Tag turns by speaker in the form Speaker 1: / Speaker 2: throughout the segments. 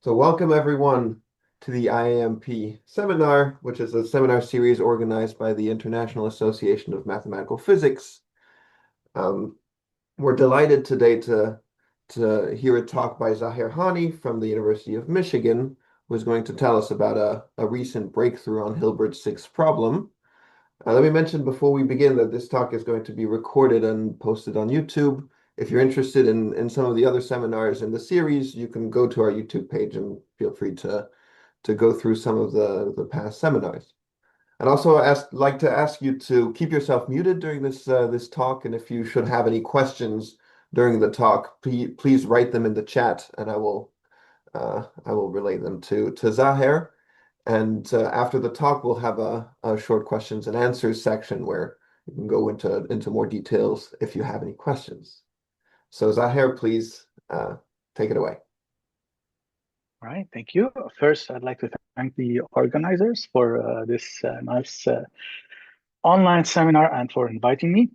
Speaker 1: So welcome everyone to the IAMP seminar, which is a seminar series organized by the International Association of Mathematical Physics. Um, we're delighted today to hear a talk by Zaher Hani from the University of Michigan, who is going to tell us about a recent breakthrough on Hilbert's sixth problem. Let me mention before we begin that this talk is going to be recorded and posted on YouTube. If you're interested in some of the other seminars in the series, you can go to our YouTube page and feel free to go through some of the past seminars. And also like to ask you to keep yourself muted during this talk, and if you should have any questions during the talk, please write them in the chat, and I will relay them to Zaher. And after the talk, we'll have a short questions and answers section where you can go into more details if you have any questions. So Zaher, please take it away.
Speaker 2: All right, thank you. First, I'd like to thank the organizers for this nice online seminar and for inviting me.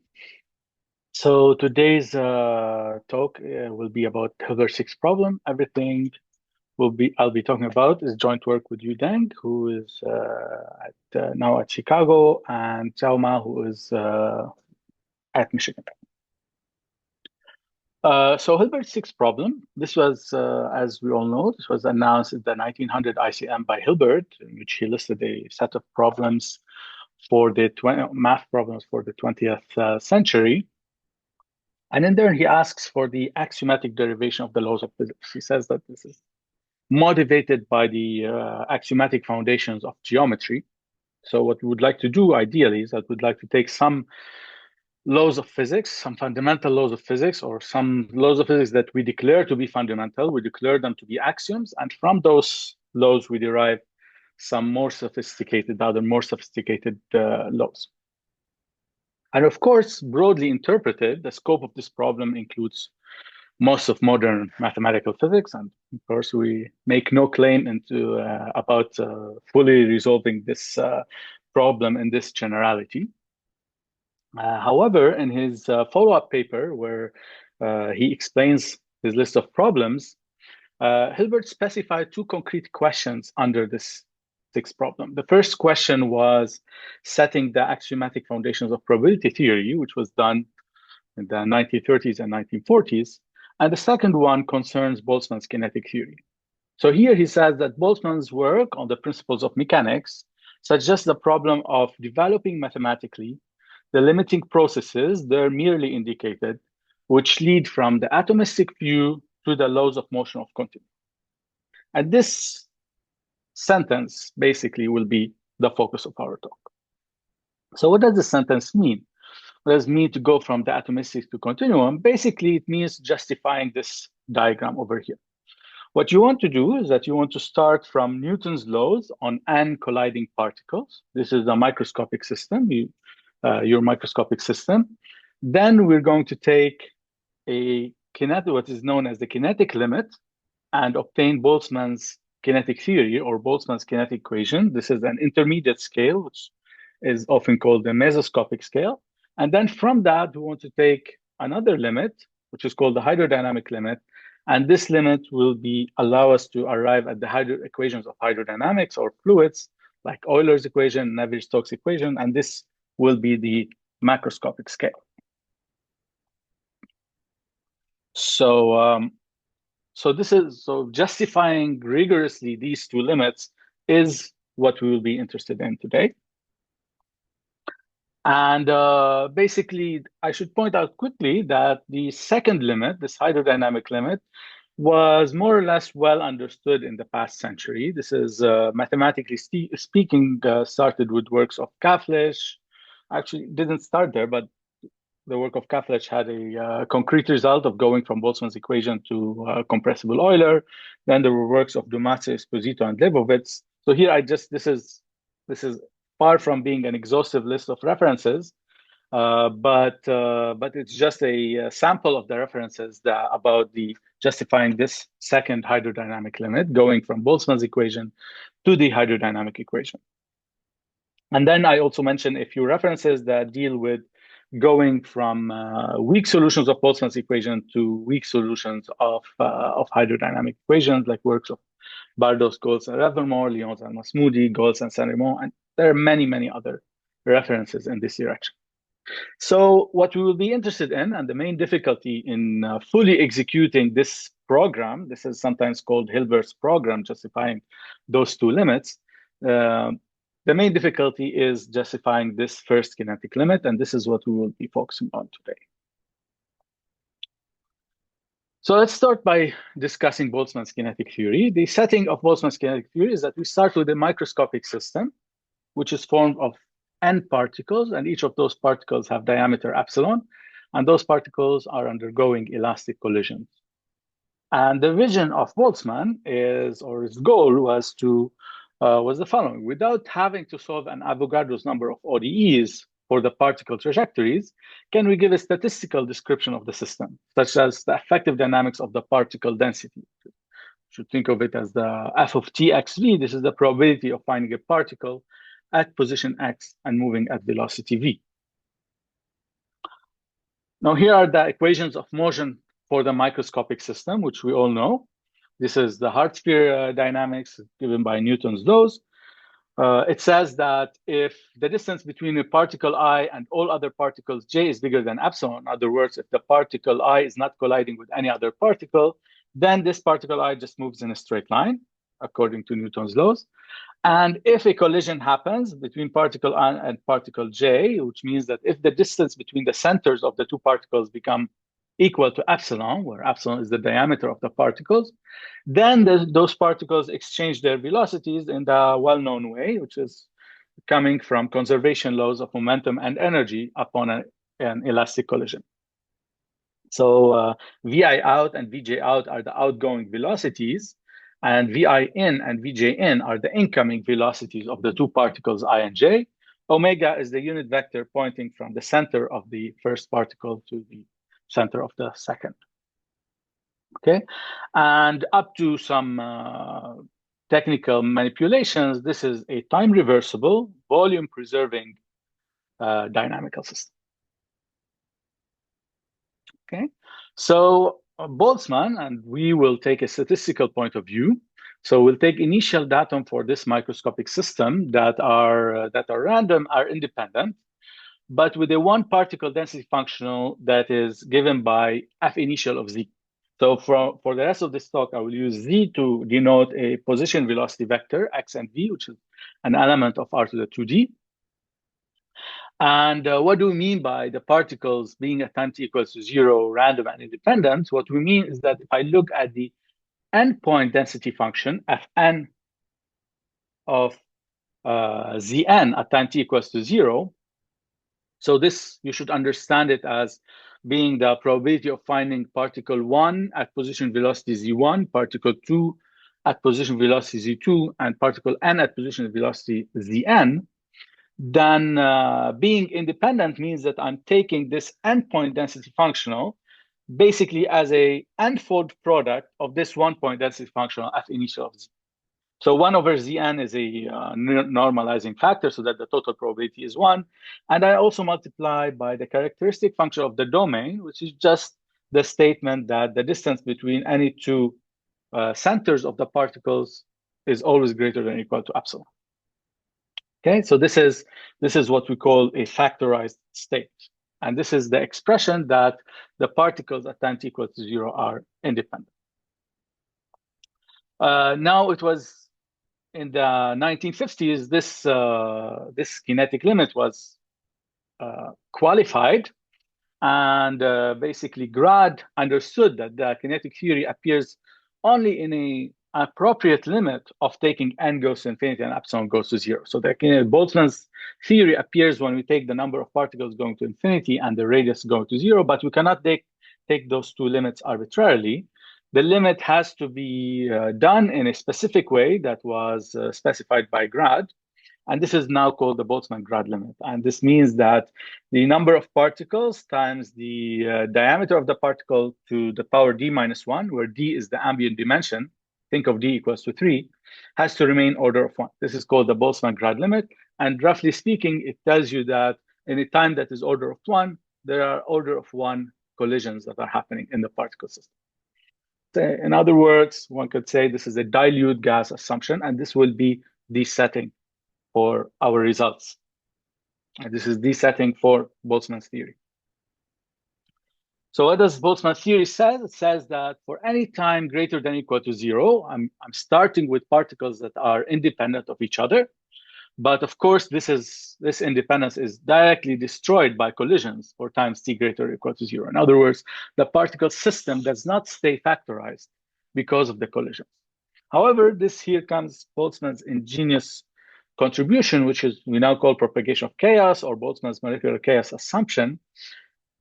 Speaker 2: So today's talk will be about Hilbert's sixth problem. Everything I'll be talking about is joint work with Yu Deng, who is now at Chicago, and Xiao Ma, who is at Michigan. So Hilbert's sixth problem, this was, as we all know, this was announced in the 1900 ICM by Hilbert, in which he listed a set of problems for the math problems for the 20th century. And in there, he asks for the axiomatic derivation of the laws of physics. He says that this is motivated by the axiomatic foundations of geometry. So what we would like to do ideally is that we'd like to take some laws of physics, some fundamental laws of physics, or some laws of physics that we declare to be fundamental. We declare them to be axioms, and from those laws we derive some more sophisticated laws. And of course, broadly interpreted, the scope of this problem includes most of modern mathematical physics, and of course we make no claim about fully resolving this problem in this generality. However, in his follow-up paper, where he explains his list of problems, Hilbert specified two concrete questions under this sixth problem. The first question was setting the axiomatic foundations of probability theory, which was done in the 1930s and 1940s. And the second one concerns Boltzmann's kinetic theory. So here he says that Boltzmann's work on the principles of mechanics suggests the problem of developing mathematically the limiting processes there merely indicated, which lead from the atomistic view to the laws of motion of continuum. And this sentence basically will be the focus of our talk. So what does this sentence mean? What does it mean to go from the atomistic to continuum? Basically, it means justifying this diagram over here. What you want to do is that you want to start from Newton's laws on n colliding particles. This is a microscopic system, your microscopic system. Then we're going to take what is known as the kinetic limit and obtain Boltzmann's kinetic theory or Boltzmann's kinetic equation. This is an intermediate scale, which is often called the mesoscopic scale. And then from that, we want to take another limit, which is called the hydrodynamic limit. And this limit will allow us to arrive at the equations of hydrodynamics or fluids, like Euler's equation, Navier-Stokes equation, and this will be the macroscopic scale. So justifying rigorously these two limits is what we will be interested in today. And basically, I should point out quickly that the second limit, this hydrodynamic limit, was more or less well understood in the past century. This is mathematically speaking, started with works of Kaflish. Actually, didn't start there, but the work of Kaflish had a concrete result of going from Boltzmann's equation to compressible Euler. Then there were works of Dumatze, Esposito, and Leibowitz. So here this is far from being an exhaustive list of references, but it's just a sample of the references about the justifying this second hydrodynamic limit, going from Boltzmann's equation to the hydrodynamic equation. And then I also mentioned a few references that deal with going from weak solutions of Boltzmann's equation to weak solutions of hydrodynamic equations, like works of Bardos, Goltz, and Revermore, Lyons and Masmoudi, Goltz and Saint-Raymond, and there are many, many other references in this direction. So what we will be interested in, and the main difficulty in fully executing this program, this is sometimes called Hilbert's program, justifying those two limits. The main difficulty is justifying this first kinetic limit, and this is what we will be focusing on today. So let's start by discussing Boltzmann's kinetic theory. The setting of Boltzmann's kinetic theory is that we start with a microscopic system, which is formed of n particles, and each of those particles have diameter epsilon, and those particles are undergoing elastic collisions. And the vision of Boltzmann or his goal was the following: without having to solve an Avogadro's number of ODEs for the particle trajectories, can we give a statistical description of the system, such as the effective dynamics of the particle density? You should think of it as the f of t x v. This is the probability of finding a particle at position x and moving at velocity v. Now, here are the equations of motion for the microscopic system, which we all know. This is the hard sphere dynamics given by Newton's laws. It says that if the distance between a particle I and all other particles j is bigger than epsilon, in other words, if the particle I is not colliding with any other particle, then this particle I just moves in a straight line, according to Newton's laws. And if a collision happens between particle I and particle j, which means that if the distance between the centers of the two particles become equal to epsilon, where epsilon is the diameter of the particles, then those particles exchange their velocities in the well-known way, which is coming from conservation laws of momentum and energy upon an elastic collision. So VI out and VJ out are the outgoing velocities, and VI in and VJ in are the incoming velocities of the two particles I and j. Omega is the unit vector pointing from the center of the first particle to the center of the second. Okay, and up to some technical manipulations, this is a time reversible, volume preserving dynamical system. Okay, so Boltzmann, and we will take a statistical point of view. So we'll take initial datum for this microscopic system that are random, are independent, but with a one particle density functional that is given by f initial of z. So for the rest of this talk, I will use z to denote a position velocity vector, x and v, which is an element of r to the 2d. And what do we mean by the particles being at time t equals to 0, random and independent? What we mean is that if I look at the endpoint density function, fn of zn at time t equals to 0, so this, you should understand it as being the probability of finding particle 1 at position velocity z1, particle 2 at position velocity z2, and particle n at position velocity zn. Then being independent means that I'm taking this endpoint density functional basically as a n-fold product of this one-point density functional f initial of z. So 1 over zn is a normalizing factor so that the total probability is 1. And I also multiply by the characteristic function of the domain, which is just the statement that the distance between any two centers of the particles is always greater than or equal to epsilon. Okay, so this is what we call a factorized state. And this is the expression that the particles at time t equals to 0 are independent. Now it was in the 1950s, this kinetic limit was qualified, and basically Grad understood that the kinetic theory appears only in an appropriate limit of taking n goes to infinity and epsilon goes to 0. So the Boltzmann's theory appears when we take the number of particles going to infinity and the radius going to 0, but we cannot take those two limits arbitrarily. The limit has to be done in a specific way that was specified by Grad. And this is now called the Boltzmann Grad limit. And this means that the number of particles times the diameter of the particle to the power d minus 1, where d is the ambient dimension, think of d equals to 3, has to remain order of 1. This is called the Boltzmann Grad limit. And roughly speaking, it tells you that in a time that is order of 1, there are order of one collisions that are happening in the particle system. In other words, one could say this is a dilute gas assumption, and this will be the setting for our results. And this is the setting for Boltzmann's theory. So what does Boltzmann's theory say? It says that for any time greater than or equal to 0, I'm starting with particles that are independent of each other. But of course, this independence is directly destroyed by collisions for times t greater or equal to 0. In other words, the particle system does not stay factorized because of the collisions. However, this here comes Boltzmann's ingenious contribution, which is we now call propagation of chaos, or Boltzmann's molecular chaos assumption,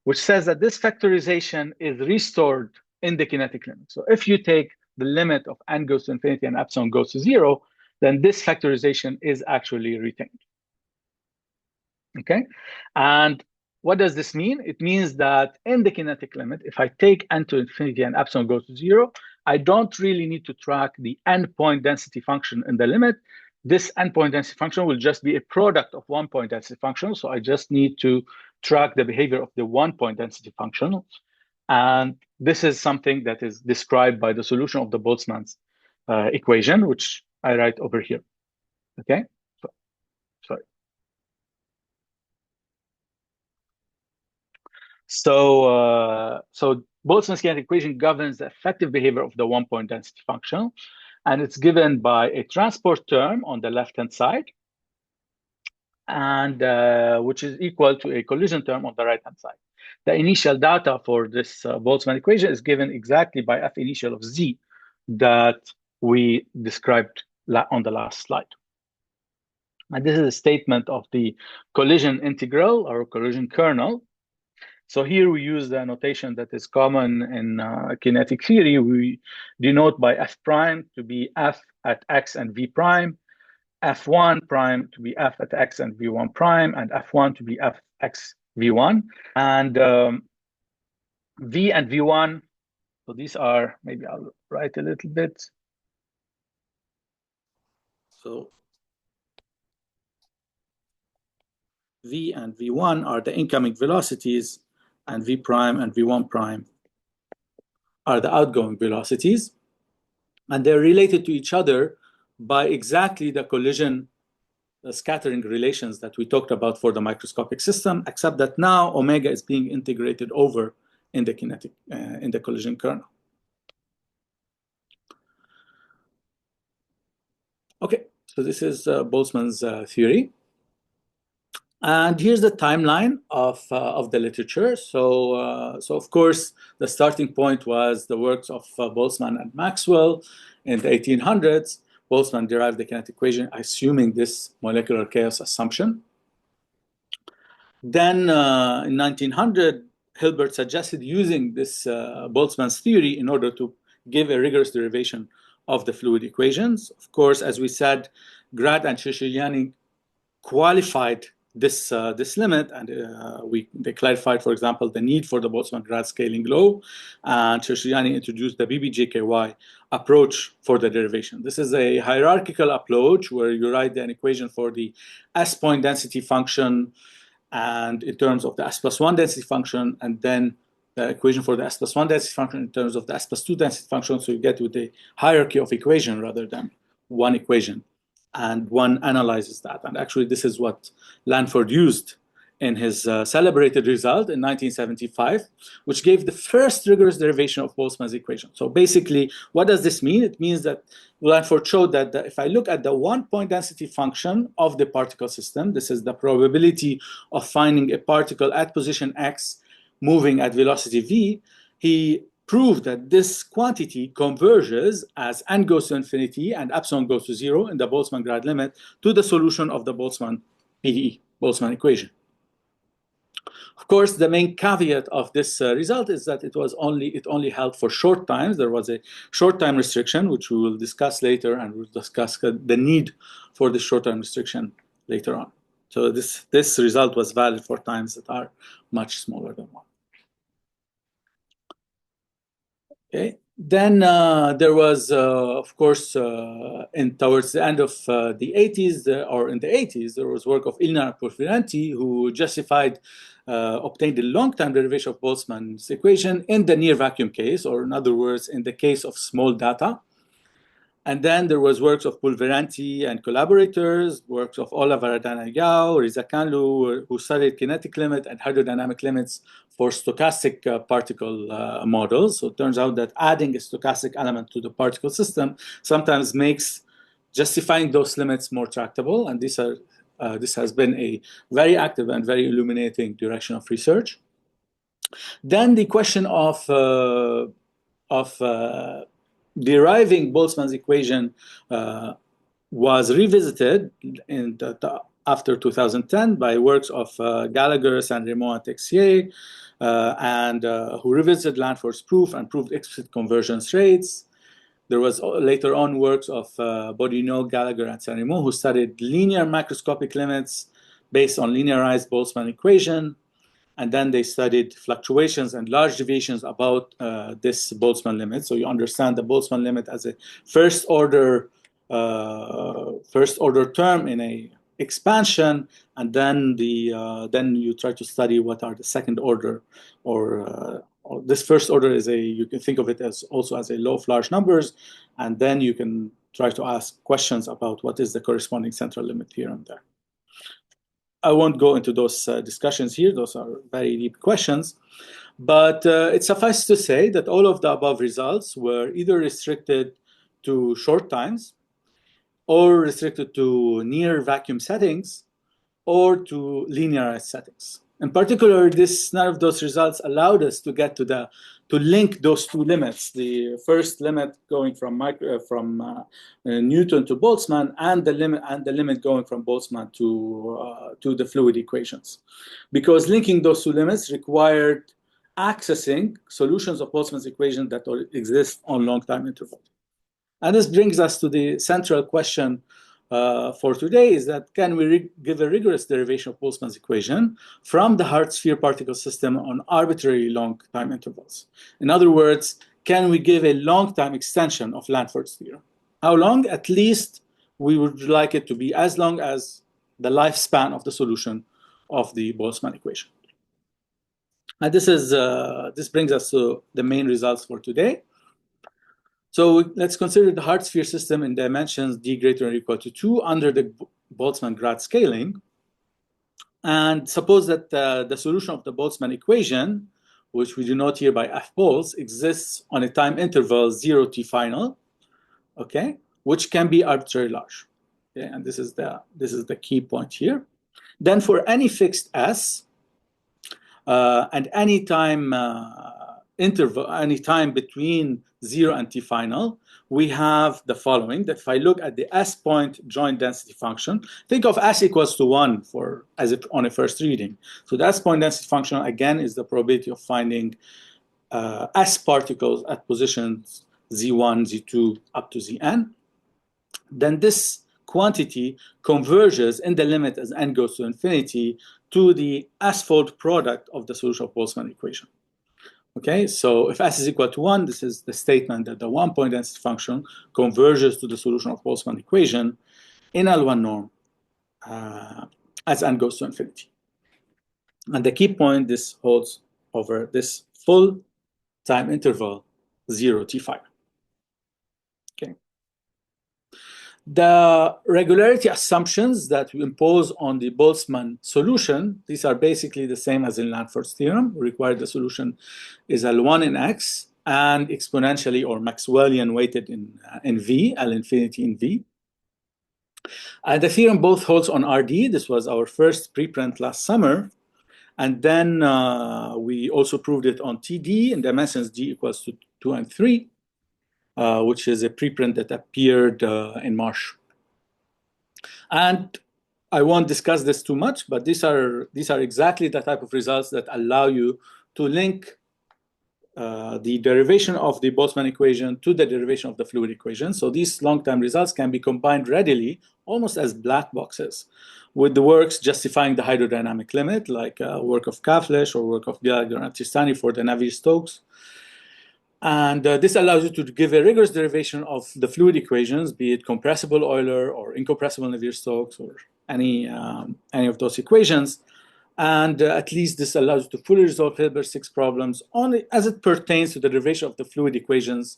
Speaker 2: which says that this factorization is restored in the kinetic limit. So if you take the limit of n goes to infinity and epsilon goes to 0, then this factorization is actually retained. Okay, and what does this mean? It means that in the kinetic limit, if I take n to infinity and epsilon goes to 0, I don't really need to track the endpoint density function in the limit. This endpoint density function will just be a product of one point density function. So I just need to track the behavior of the one point density function. And this is something that is described by the solution of the Boltzmann's equation, which I write over here. Okay, sorry. So Boltzmann's kinetic equation governs the effective behavior of the one point density function, and it's given by a transport term on the left-hand side, and which is equal to a collision term on the right-hand side. The initial data for this Boltzmann equation is given exactly by f initial of z that we described on the last slide. And this is a statement of the collision integral or collision kernel. So here we use the notation that is common in kinetic theory. We denote by f prime to be f at x and v prime, f1 prime to be f at x and v1 prime, and f1 to be f x v1. And v and v1, so these are, maybe I'll write a little bit. So v and v1 are the incoming velocities, and v prime and v1 prime are the outgoing velocities. And they're related to each other by exactly the collision scattering relations that we talked about for the microscopic system, except that now omega is being integrated over in the kinetic, in the collision kernel. Okay, so this is Boltzmann's theory. And here's the timeline of the literature. So of course, the starting point was the works of Boltzmann and Maxwell in the 1800s. Boltzmann derived the kinetic equation assuming this molecular chaos assumption. Then in 1900, Hilbert suggested using this Boltzmann's theory in order to give a rigorous derivation of the fluid equations. Of course, as we said, Grad and Cercignani qualified this limit, and they clarified, for example, the need for the Boltzmann grad scaling law, and Cercignani introduced the BBJKY approach for the derivation. This is a hierarchical approach where you write an equation for the S point density function and in terms of the S plus 1 density function, and then the equation for the S plus 1 density function in terms of the S plus 2 density function. So you get with a hierarchy of equation rather than one equation. And one analyzes that. And actually, this is what Lanford used in his celebrated result in 1975, which gave the first rigorous derivation of Boltzmann's equation. So basically, what does this mean? It means that Lanford showed that if I look at the one-point density function of the particle system, this is the probability of finding a particle at position x moving at velocity v, he proved that this quantity converges as n goes to infinity and epsilon goes to 0 in the Boltzmann grad limit to the solution of the Boltzmann PDE, Boltzmann equation. Of course, the main caveat of this result is that it only held for short times. There was a short time restriction, which we will discuss later, and we'll discuss the need for this short time restriction later on. So this result was valid for times that are much smaller than 1. Okay,
Speaker 3: Then there was, of course, towards the end of the 80s, or in the 80s, there was work of Ilner and Porfiranti, who obtained the long-time derivation of Boltzmann's equation in the near vacuum case, or in other words, in the case of small data. And then there was works of Pulveranti and collaborators, works of Ola Varadana-Yao, Riza Kanlu, who studied kinetic limit and hydrodynamic limits for stochastic particle models. So it turns out that adding a stochastic element to the particle system sometimes makes justifying those limits more tractable. And this has been a very active and very illuminating direction of research. Then the question of deriving Boltzmann's equation was revisited after 2010 by works of Gallagher, Saint-Rémy, and Texier, who revisited Lanford's proof and proved explicit convergence rates. There was later on works of Bodino, Gallagher, and Saint-Rémy, who studied linear macroscopic limits based on linearized Boltzmann equation. And then they studied fluctuations and large deviations about this Boltzmann limit. So you understand the Boltzmann limit as a first order term in a expansion, and then then you try to study what are the second order, or this first order is you can think of it as also as a law of large numbers, and then you can try to ask questions about what is the corresponding central limit theorem there. I won't go into those discussions here. Those are very deep questions. But it suffices to say that all of the above results were either restricted to short times, or restricted to near vacuum settings, or to linearized settings. In particular, none of those results allowed us to get to link those two limits: the first limit going from Newton to Boltzmann, and the limit going from Boltzmann to the fluid equations, because linking those two limits required accessing solutions of Boltzmann's equation that exist on long time intervals. And this brings us to the central question for today, is that can we give a rigorous derivation of Boltzmann's equation from the hard sphere particle system on arbitrary long time intervals? In other words, can we give a long time extension of Lanford's theorem? How long? At least we would like it to be as long as the lifespan of the solution of the Boltzmann equation. And this brings us to the main results for today. So let's consider the hard sphere system in dimensions d greater or equal to 2 under the Boltzmann grad scaling. And suppose that the solution of the Boltzmann equation, which we denote here by f Boltz, exists on a time interval 0 t final, okay, which can be arbitrarily large. Okay, and this is the key point here. Then for any fixed s and any time interval, any time between 0 and t final, we have the following: that if I look at the s point joint density function, think of s equals to 1 as if on a first reading. So the s point density function again is the probability of finding s particles at positions z1, z2 up to zn. Then this quantity converges in the limit as n goes to infinity to the s-fold product of the solution of Boltzmann equation. Okay, so if s is equal to 1, this is the statement that the one-point density function converges to the solution of Boltzmann equation in L1 norm as n goes to infinity. And the key point, this holds over this full time interval 0 t5. Okay. The regularity assumptions that we impose on the Boltzmann solution, these are basically the same as in Lanford's theorem. We require the solution is L1 in X and exponentially or Maxwellian weighted in V, L infinity in V. The theorem both holds on RD. This was our first preprint last summer. And then we also proved it on TD in dimensions D equals to 2 and 3. Which is a preprint that appeared in March. And I won't discuss this too much, but these are exactly the type of results that allow you to link the derivation of the Boltzmann equation to the derivation of the fluid equation. So these long-term results can be combined readily, almost as black boxes, with the works justifying the hydrodynamic limit, like work of Kaflesh or work of Grad and Cercignani for the Navier-Stokes. And this allows you to give a rigorous derivation of the fluid equations, be it compressible Euler or incompressible Navier-Stokes or any of those equations. And at least this allows you to fully resolve Hilbert's 6 problems only as it pertains to the derivation of the fluid equations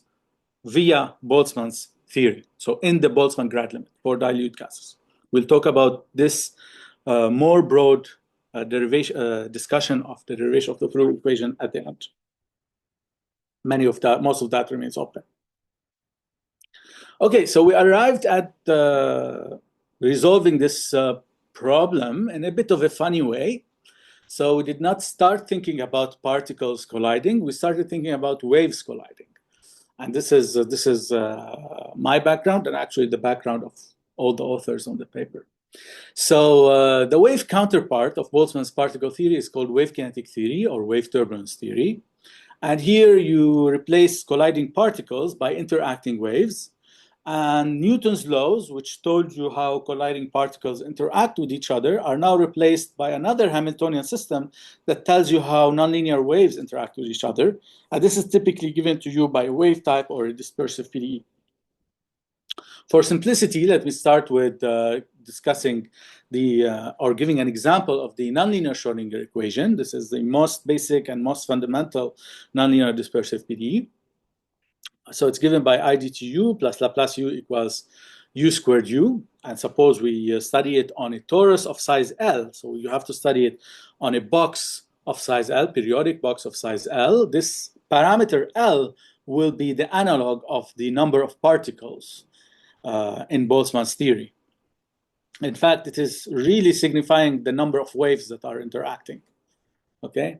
Speaker 3: via Boltzmann's theory. So in the Boltzmann grad limit for dilute gases. We'll talk about this more broad discussion of the derivation of the fluid equation at the end. Most of that remains open. Okay, so we arrived at resolving this problem in a bit of a funny way. So we did not start thinking about particles colliding. We started thinking about waves colliding. And this is my background and actually the background of all the authors on the paper. So the wave counterpart of Boltzmann's particle theory is called wave kinetic theory or wave turbulence theory. And here you replace colliding particles by interacting waves. And Newton's laws, which told you how colliding particles interact with each other, are now replaced by another Hamiltonian system that tells you how nonlinear waves interact with each other. And this is typically given to you by a wave type or a dispersive PDE. For simplicity, let me start with discussing or giving an example of the nonlinear Schrodinger equation. This is the most basic and most fundamental nonlinear dispersive PDE. So it's given by I dtu plus Laplace u equals u squared u. And suppose we study it on a torus of size L. So you have to study it on a box of size L, periodic box of size L. This parameter L will be the analog of the number of particles in Boltzmann's theory. In fact, it is really signifying the number of waves that are interacting. Okay?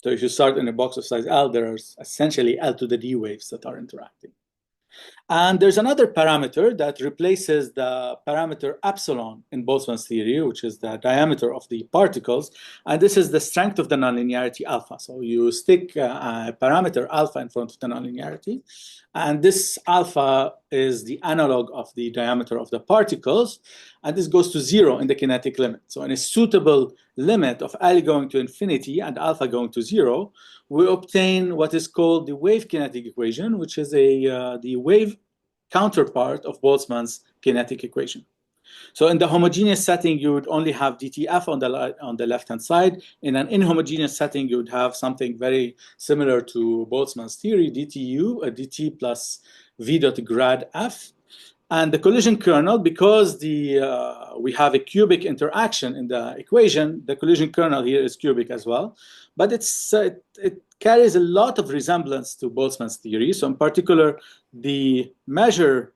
Speaker 3: So if you start in a box of size L, there are essentially L to the D waves that are interacting. And there's another parameter that replaces the parameter epsilon in Boltzmann's theory, which is the diameter of the particles. And this is the strength of the nonlinearity alpha. So you stick a parameter alpha in front of the nonlinearity. And this alpha is the analog of the diameter of the particles. And this goes to 0 in the kinetic limit. So in a suitable limit of L going to infinity and alpha going to 0, we obtain what is called the wave kinetic equation, which is the wave counterpart of Boltzmann's kinetic equation. So in the homogeneous setting, you would only have dtf on the left-hand side. In an inhomogeneous setting, you would have something very similar to Boltzmann's theory, dt plus v dot grad f. And the collision kernel, because we have a cubic interaction in the equation, the collision kernel here is cubic as well. But it carries a lot of resemblance to Boltzmann's theory. So in particular, the measure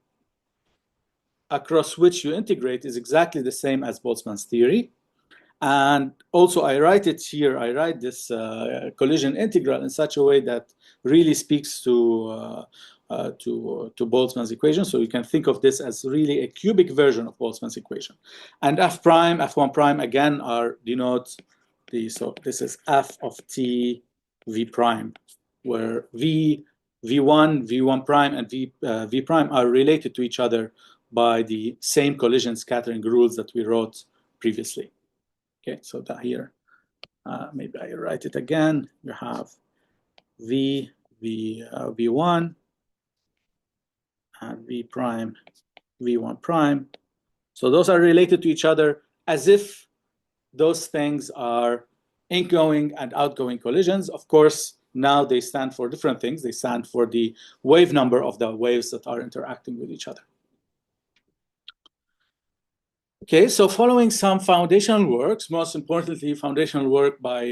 Speaker 3: across which you integrate is exactly the same as Boltzmann's theory. And also I write it here, I write this collision integral in such a way that really speaks to Boltzmann's equation. So you can think of this as really a cubic version of Boltzmann's equation. And f prime, f1 prime again are denotes so this is f of t v prime, where v1, v1 prime, and v prime are related to each other by the same collision scattering rules that we wrote previously. Okay, so that here, maybe I write it again. You have v1 and v prime, v1 prime. So those are related to each other as if those things are ingoing and outgoing collisions. Of course, now they stand for different things. They stand for the wave number of the waves that are interacting with each other. Okay, so following some foundational works, most importantly, foundational work by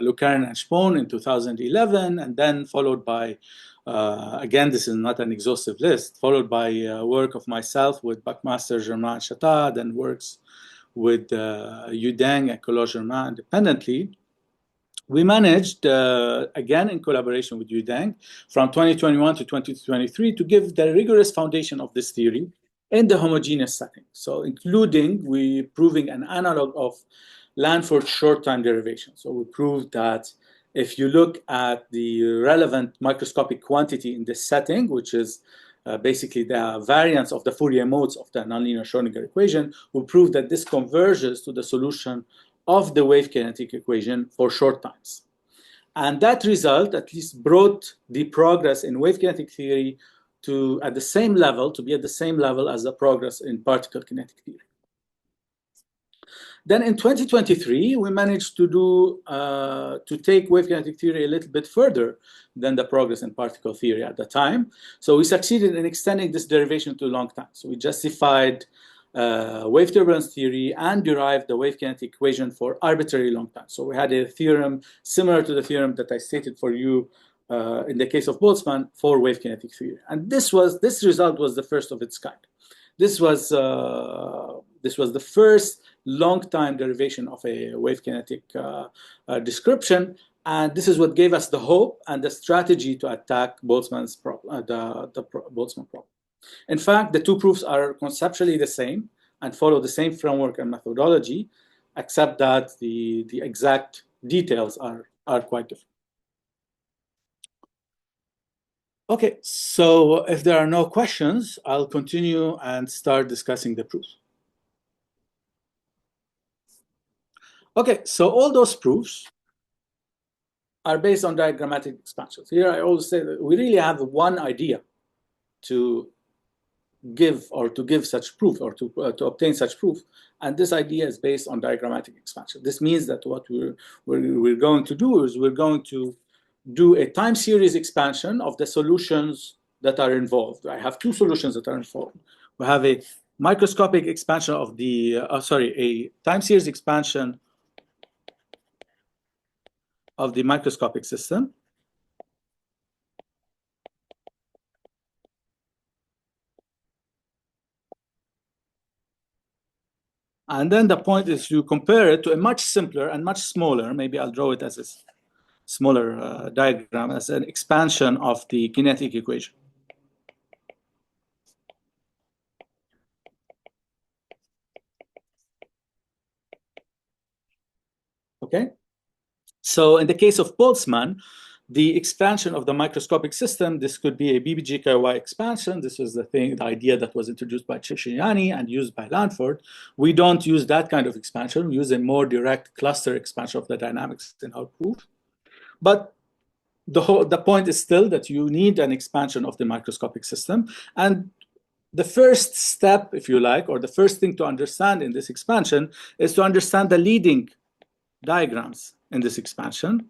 Speaker 3: Lucarin and Spohn in 2011, and then followed by, again, this is not an exhaustive list, followed by work of myself with Buckmaster, Germain, and Chatat, then works with Yu Deng and Collot Germain independently. We managed, again in collaboration with Yu Deng, from 2021 to 2023 to give the rigorous foundation of this theory in the homogeneous setting. So including we proving an analog of Lanford short-time derivation. So we proved that if you look at the relevant microscopic quantity in this setting, which is basically the variance of the Fourier modes of the nonlinear Schrodinger equation, we prove that this converges to the solution of the wave kinetic equation for short times. And that result at least brought the progress in wave kinetic theory to be at the same level as the progress in particle kinetic theory. Then in 2023, we managed to take wave kinetic theory a little bit further than the progress in particle theory at the time. So we succeeded in extending this derivation to long time. So we justified wave turbulence theory and derived the wave kinetic equation for arbitrary long time. So we had a theorem similar to the theorem that I stated for you in the case of Boltzmann for wave kinetic theory. And this result was the first of its kind. This was the first long-time derivation of a wave kinetic description, and this is what gave us the hope and the strategy to attack Boltzmann's Boltzmann problem. In fact, the two proofs are conceptually the same and follow the same framework and methodology, except that the exact details are quite different. Okay, so if there are no questions, I'll continue and start discussing the proofs. Okay, so all those proofs are based on diagrammatic expansions. Here I always say that we really have one idea to give such proof or to obtain such proof, and this idea is based on diagrammatic expansion. This means that what we're going to do is we're going to do a time series expansion of the solutions that are involved. I have two solutions that are involved. We have a microscopic expansion of the a time series expansion of the microscopic system. And then the point is you compare it to a much simpler and much smaller, maybe I'll draw it as a smaller diagram, as an expansion of the kinetic equation. Okay? So in the case of Boltzmann, the expansion of the microscopic system, this could be a BBGKY expansion. This was the idea that was introduced by Cercignani and used by Lanford. We don't use that kind of expansion. We use a more direct cluster expansion of the dynamics in our proof. But the point is still that you need an expansion of the microscopic system. And the first step, if you like, or the first thing to understand in this expansion is to understand the leading diagrams in this expansion.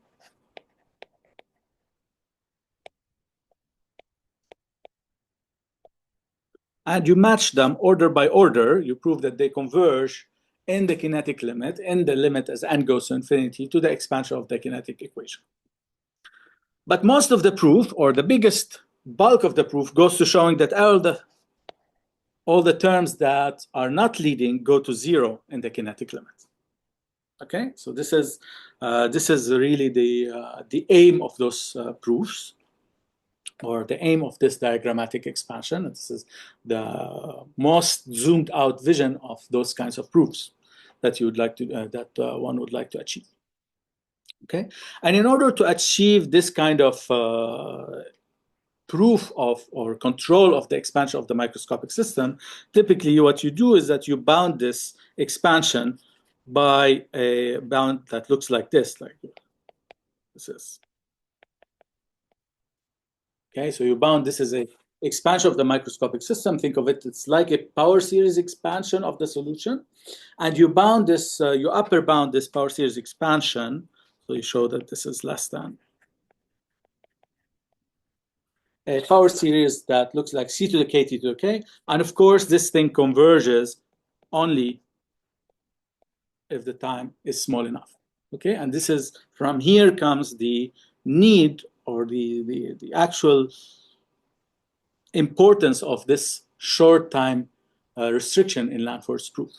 Speaker 3: And you match them order by order. You prove that they converge in the kinetic limit, in the limit as n goes to infinity, to the expansion of the kinetic equation. But most of the proof, or the biggest bulk of the proof, goes to showing that all the terms that are not leading go to zero in the kinetic limit. Okay, so this is really the aim of those proofs, or the aim of this diagrammatic expansion. This is the most zoomed out vision of those kinds of proofs that you would like to one would like to achieve. Okay, and in order to achieve this kind of proof of or control of the expansion of the microscopic system, typically what you do is that you bound this expansion by a bound that looks like this, this is. Okay, so you bound this as a expansion of the microscopic system. Think of it, it's like a power series expansion of the solution, and you bound this, you upper bound this power series expansion. So you show that this is less than a power series that looks like c to the k, t to the k. And of course, this thing converges only if the time is small enough. Okay, and this is, from here comes the need, or the actual importance of this short time restriction in Lanford's proof.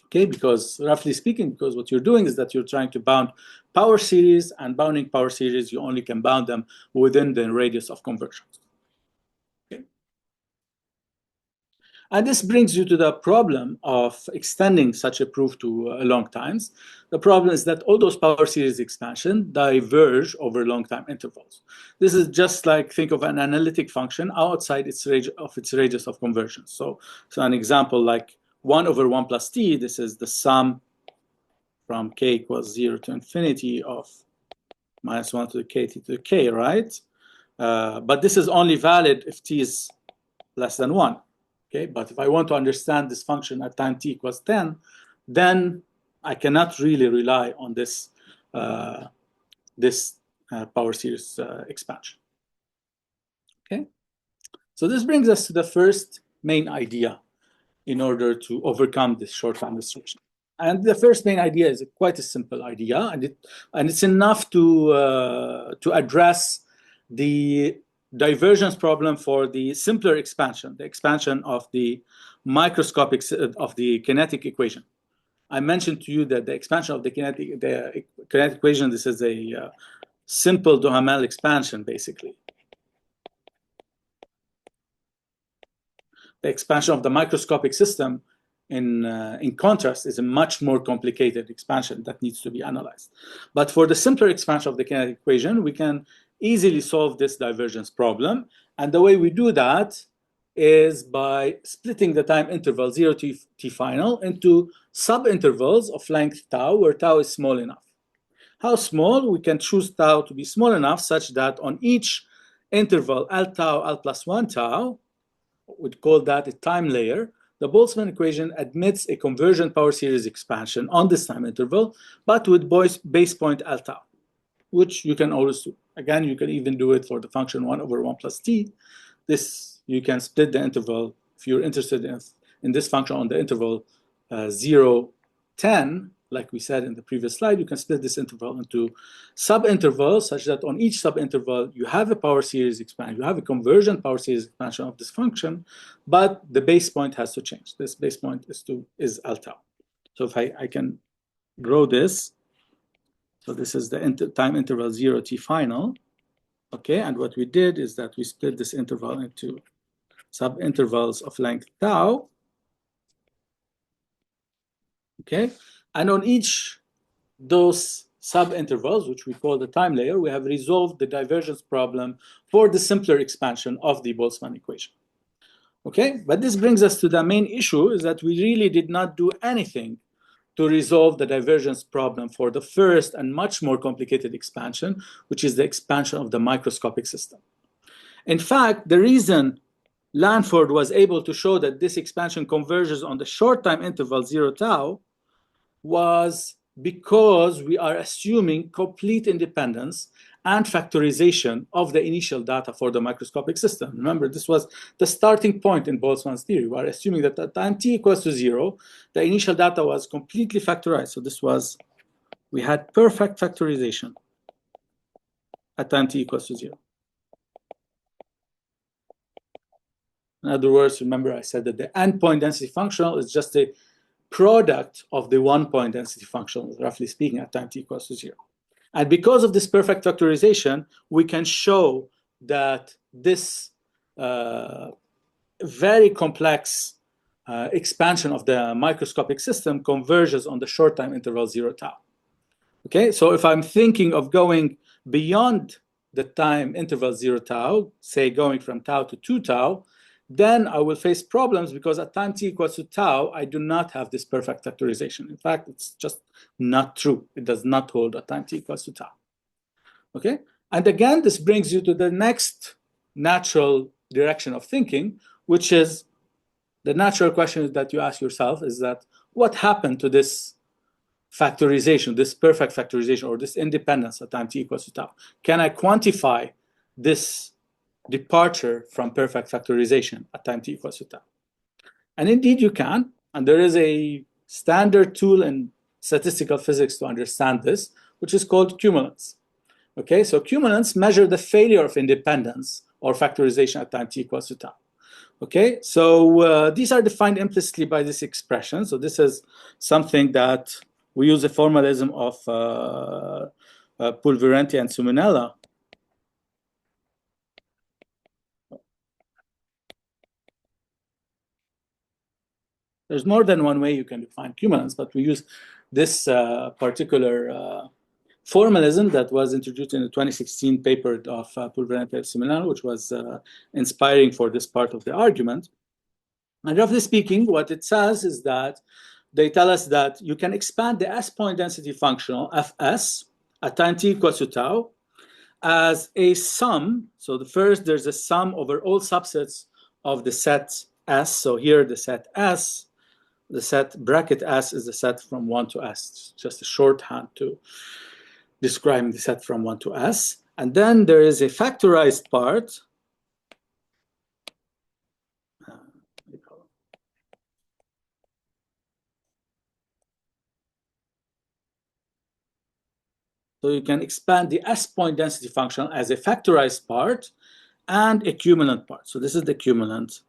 Speaker 3: Okay, because roughly speaking, because what you're doing is that you're trying to bound power series, and bounding power series, you only can bound them within the radius of convergence. Okay. And this brings you to the problem of extending such a proof to long times. The problem is that all those power series expansion diverge over long time intervals. This is just like, think of an analytic function outside its radius of convergence. So an example like 1 over 1 plus t, this is the sum from k equals 0 to infinity of minus 1 to the k t to the k, right? But this is only valid if t is less than 1. Okay, but if I want to understand this function at time t equals 10, then I cannot really rely on this power series expansion. Okay, so this brings us to the first main idea in order to overcome this short-time restriction. And the first main idea is quite a simple idea, and it's enough to address the divergence problem for the simpler expansion, the expansion of the microscopic of the kinetic equation. I mentioned to you that the expansion of the kinetic equation, this is a simple Duhamel expansion, basically. The expansion of the microscopic system, in contrast, is a much more complicated expansion that needs to be analyzed. But for the simpler expansion of the kinetic equation, we can easily solve this divergence problem. And the way we do that is by splitting the time interval 0 to t final into subintervals of length tau, where tau is small enough. How small? We can choose tau to be small enough such that on each interval L tau, L plus 1 tau, we'd call that a time layer, the Boltzmann equation admits a convergent power series expansion on this time interval, but with base point L tau, which you can always do. Again, you can even do it for the function 1 over 1 plus t. This, you can split the interval, if you're interested in this function on the interval 0, 10, like we said in the previous slide, you can split this interval into subintervals such that on each subinterval you have a power series expansion, you have a convergent power series expansion of this function, but the base point has to change. This base point is L tau. So if I can grow this, so this is the time interval 0 t final. Okay, and what we did is that we split this interval into subintervals of length tau. Okay, and on each those subintervals, which we call the time layer, we have resolved the divergence problem for the simpler expansion of the Boltzmann equation. Okay, but this brings us to the main issue, is that we really did not do anything to resolve the divergence problem for the first and much more complicated expansion, which is the expansion of the microscopic system. In fact, the reason Lanford was able to show that this expansion converges on the short time interval 0 tau was because we are assuming complete independence and factorization of the initial data for the microscopic system. Remember, this was the starting point in Boltzmann's theory. We are assuming that at time t equals to 0, the initial data was completely factorized. So this was, we had perfect factorization at time t equals to 0. In other words, remember I said that the endpoint density functional is just a product of the one-point density functional, roughly speaking, at time t equals to 0. And because of this perfect factorization, we can show that this very complex expansion of the microscopic system converges on the short time interval 0 tau. Okay, so if I'm thinking of going beyond the time interval 0 tau, say going from tau to 2 tau, then I will face problems because at time t equals to tau, I do not have this perfect factorization. In fact, it's just not true. It does not hold at time t equals to tau. Okay, and again, this brings you to the next natural direction of thinking, which is the natural question that you ask yourself is that what happened to this factorization, this perfect factorization, or this independence at time t equals to tau? Can I quantify this departure from perfect factorization at time t equals to tau? And indeed you can, and there is a standard tool in statistical physics to understand this, which is called cumulants. Okay, so cumulants measure the failure of independence or factorization at time t equals to tau. Okay, so these are defined implicitly by this expression. So this is something that we use a formalism of Pulverenti and Suminella. There's more than one way you can define cumulants, but we use this particular formalism that was introduced in the 2016 paper of Pulverenti and Suminella, which was inspiring for this part of the argument. And roughly speaking, what it says is that they tell us that you can expand the S-point density functional, Fs, at time t equals to tau as a sum. So there's a sum over all subsets of the set S. So here the set S, the set bracket S is the set from 1 to S. It's just a shorthand to describing the set from 1 to S. And then there is a factorized part. So you can expand the S point density function as a factorized part and a cumulant part. So this is the cumulant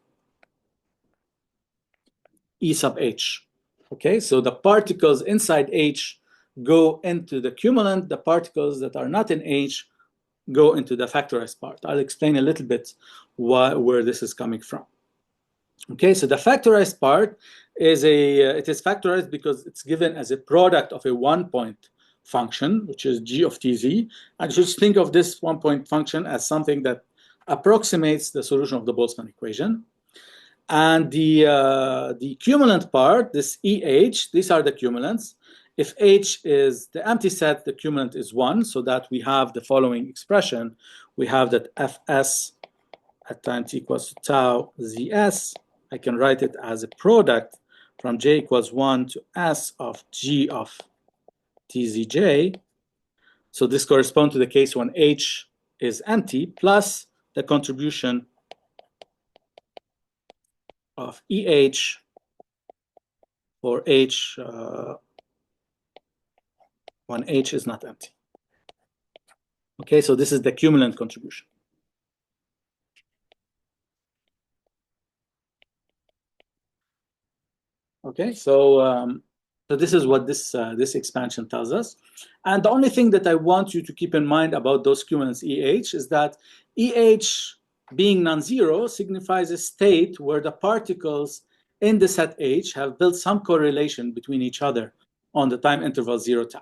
Speaker 3: E sub H. Okay, so the particles inside H go into the cumulant. The particles that are not in H go into the factorized part. I'll explain a little bit where this is coming from. Okay, so the factorized part is it is factorized because it's given as a product of a one-point function, which is g of tz. And just think of this one-point function as something that approximates the solution of the Boltzmann equation. And the cumulant part, this EH, these are the cumulants. If H is the empty set, the cumulant is 1, so that we have the following expression. We have that Fs at time t equals to tau Zs. I can write it as a product from j equals 1 to S of g of tzj. So this corresponds to the case when H is empty, plus the contribution of EH for H when H is not empty. Okay, so this is the cumulant contribution. Okay, so this is what this expansion tells us. And the only thing that I want you to keep in mind about those cumulants EH is that EH being non-zero signifies a state where the particles in the set H have built some correlation between each other on the time interval 0 tau.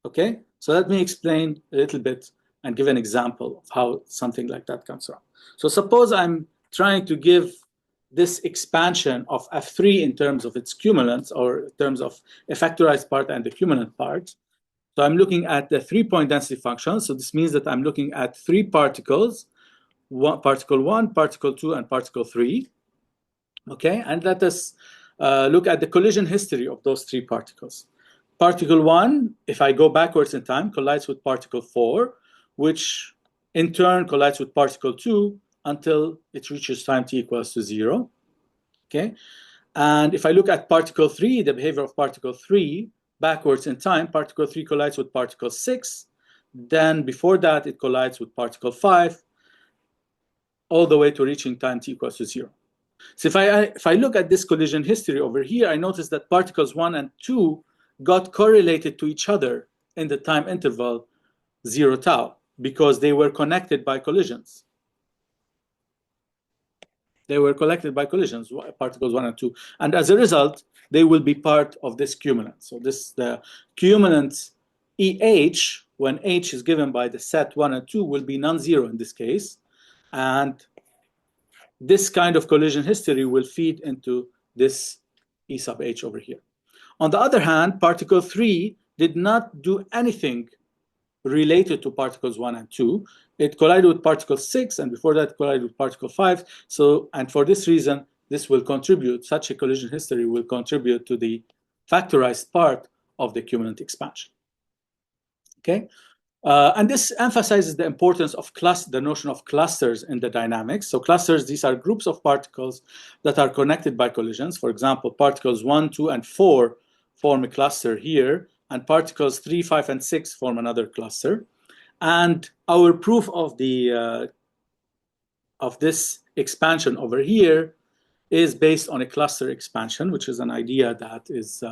Speaker 3: Okay, so let me explain a little bit and give an example of how something like that comes around. So suppose I'm trying to give this expansion of F3 in terms of its cumulants, or in terms of a factorized part and the cumulant part. So I'm looking at the 3-point density function. So this means that I'm looking at 3 particles, particle 1, particle 2, and particle 3. Okay, and let us look at the collision history of those 3 particles. Particle 1, if I go backwards in time, collides with particle 4, which in turn collides with particle 2 until it reaches time t equals to 0. Okay, and if I look at particle 3, the behavior of particle 3 backwards in time, particle 3 collides with particle 6. Then before that, it collides with particle 5, all the way to reaching time t equals to 0. So if I look at this collision history over here, I notice that particles 1 and 2 got correlated to each other in the time interval 0 tau because they were connected by collisions. They were collected by collisions, particles 1 and 2. And as a result, they will be part of this cumulant. So the cumulant EH, when H is given by the set 1 and 2, will be non-zero in this case. And this kind of collision history will feed into this E sub H over here. On the other hand, particle 3 did not do anything related to particles 1 and 2. It collided with particle 6, and before that, it collided with particle 5. So, and for this reason, this will contribute, such a collision history will contribute to the factorized part of the cumulant expansion. Okay? And this emphasizes the importance of the notion of clusters in the dynamics. So clusters, these are groups of particles that are connected by collisions. For example, particles 1, 2, and 4 form a cluster here, and particles 3, 5, and 6 form another cluster. And our proof of this expansion over here is based on a cluster expansion, which is an idea that is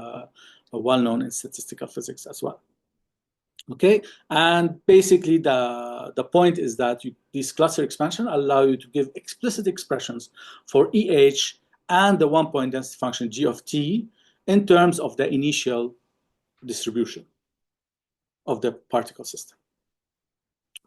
Speaker 3: well known in statistical physics as well. Okay, and basically the point is that these cluster expansion allow you to give explicit expressions for EH and the one-point density function g of t in terms of the initial distribution of the particle system.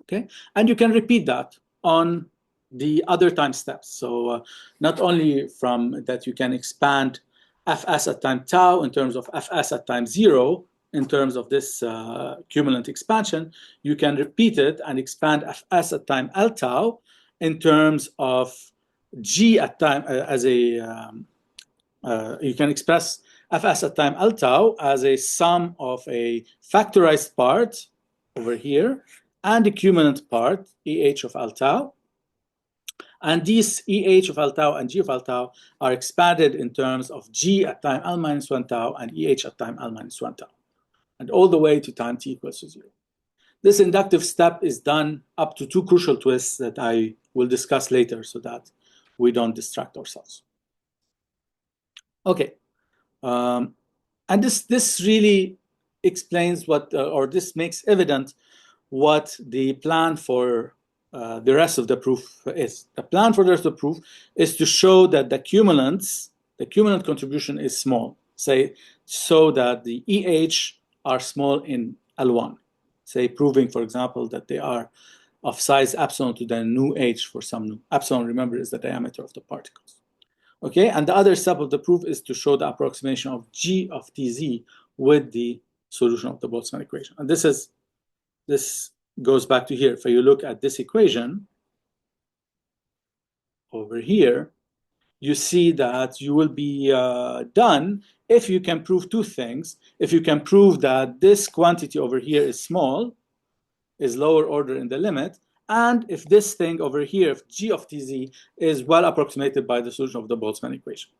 Speaker 3: Okay, and you can repeat that on the other time steps. So not only from that you can expand Fs at time tau in terms of Fs at time 0 in terms of this cumulant expansion, you can repeat it and expand fs at time L tau in terms of g at time as a you can express fs at time L tau as a sum of a factorized part over here and the cumulant part eh of L tau. And these EH of L tau and G of L tau are expanded in terms of G at time L minus 1 tau and EH at time L minus 1 tau, and all the way to time t equals to 0. This inductive step is done up to 2 crucial twists that I will discuss later so that we don't distract ourselves. Okay. And this really explains what, or this makes evident what the plan for the rest of the proof is. The plan for the rest of the proof is to show that the cumulant contribution is small, say, so that the EH are small in L1, say, proving, for example, that they are of size epsilon to the nu h for some nu. Epsilon, remember, is the diameter of the particles. Okay, and the other step of the proof is to show the approximation of G of Tz with the solution of the Boltzmann equation. And this goes back to here. If you look at this equation over here, you see that you will be done if you can prove two things. If you can prove that this quantity over here is small, is lower order in the limit, and if this thing over here, if G of Tz is well approximated by the solution of the Boltzmann equation.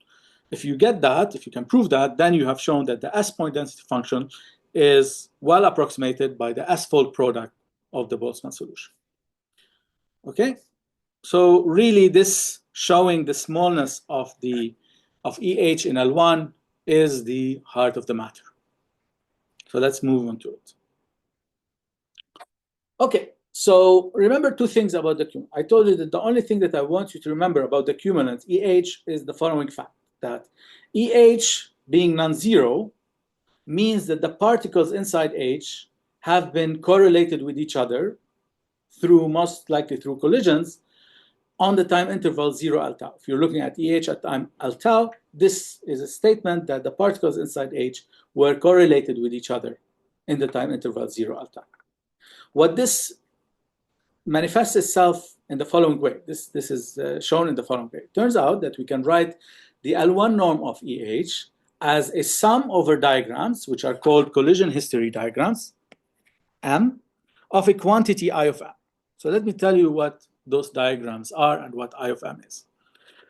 Speaker 3: If you get that, if you can prove that, then you have shown that the S-point density function is well approximated by the S-fold product of the Boltzmann solution. Okay, so really this showing the smallness of EH in L1 is the heart of the matter. So let's move on to it. Okay, so remember two things about the cumulant. I told you that the only thing that I want you to remember about the cumulant EH is the following fact, that EH being non-zero means that the particles inside H have been correlated with each other through, most likely through collisions, on the time interval 0 L tau. If you're looking at EH at time L tau, this is a statement that the particles inside H were correlated with each other in the time interval 0 L tau. What this manifests itself in the following way. This is shown in the following way. It turns out that we can write the L1 norm of EH as a sum over diagrams, which are called collision history diagrams, M, of a quantity I of M. So let me tell you what those diagrams are and what I of M is.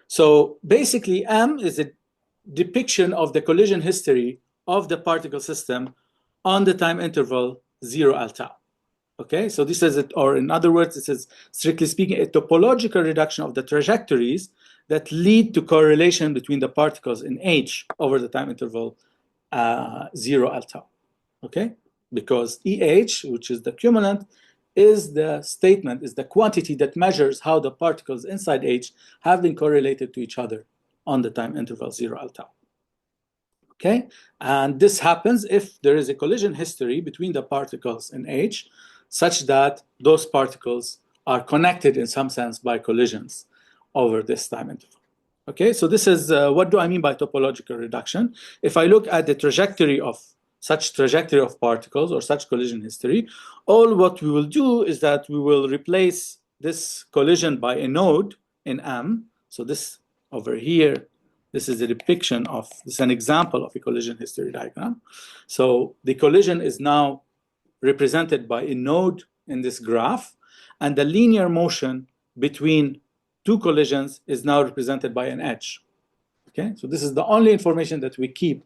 Speaker 3: So basically, M is a depiction of the collision history of the particle system on the time interval 0 L tau. Okay, so this is it, or in other words, this is strictly speaking a topological reduction of the trajectories that lead to correlation between the particles in H over the time interval 0 L tau. Okay, because EH, which is the cumulant, is the statement, is the quantity that measures how the particles inside H have been correlated to each other on the time interval 0 L tau. Okay, and this happens if there is a collision history between the particles in H, such that those particles are connected in some sense by collisions over this time interval. Okay, so this is, what do I mean by topological reduction? If I look at the trajectory of such trajectory of particles or such collision history, all what we will do is that we will replace this collision by a node in M. So this over here, this is a depiction of, this is an example of a collision history diagram. So the collision is now represented by a node in this graph, and the linear motion between two collisions is now represented by an edge. Okay, so this is the only information that we keep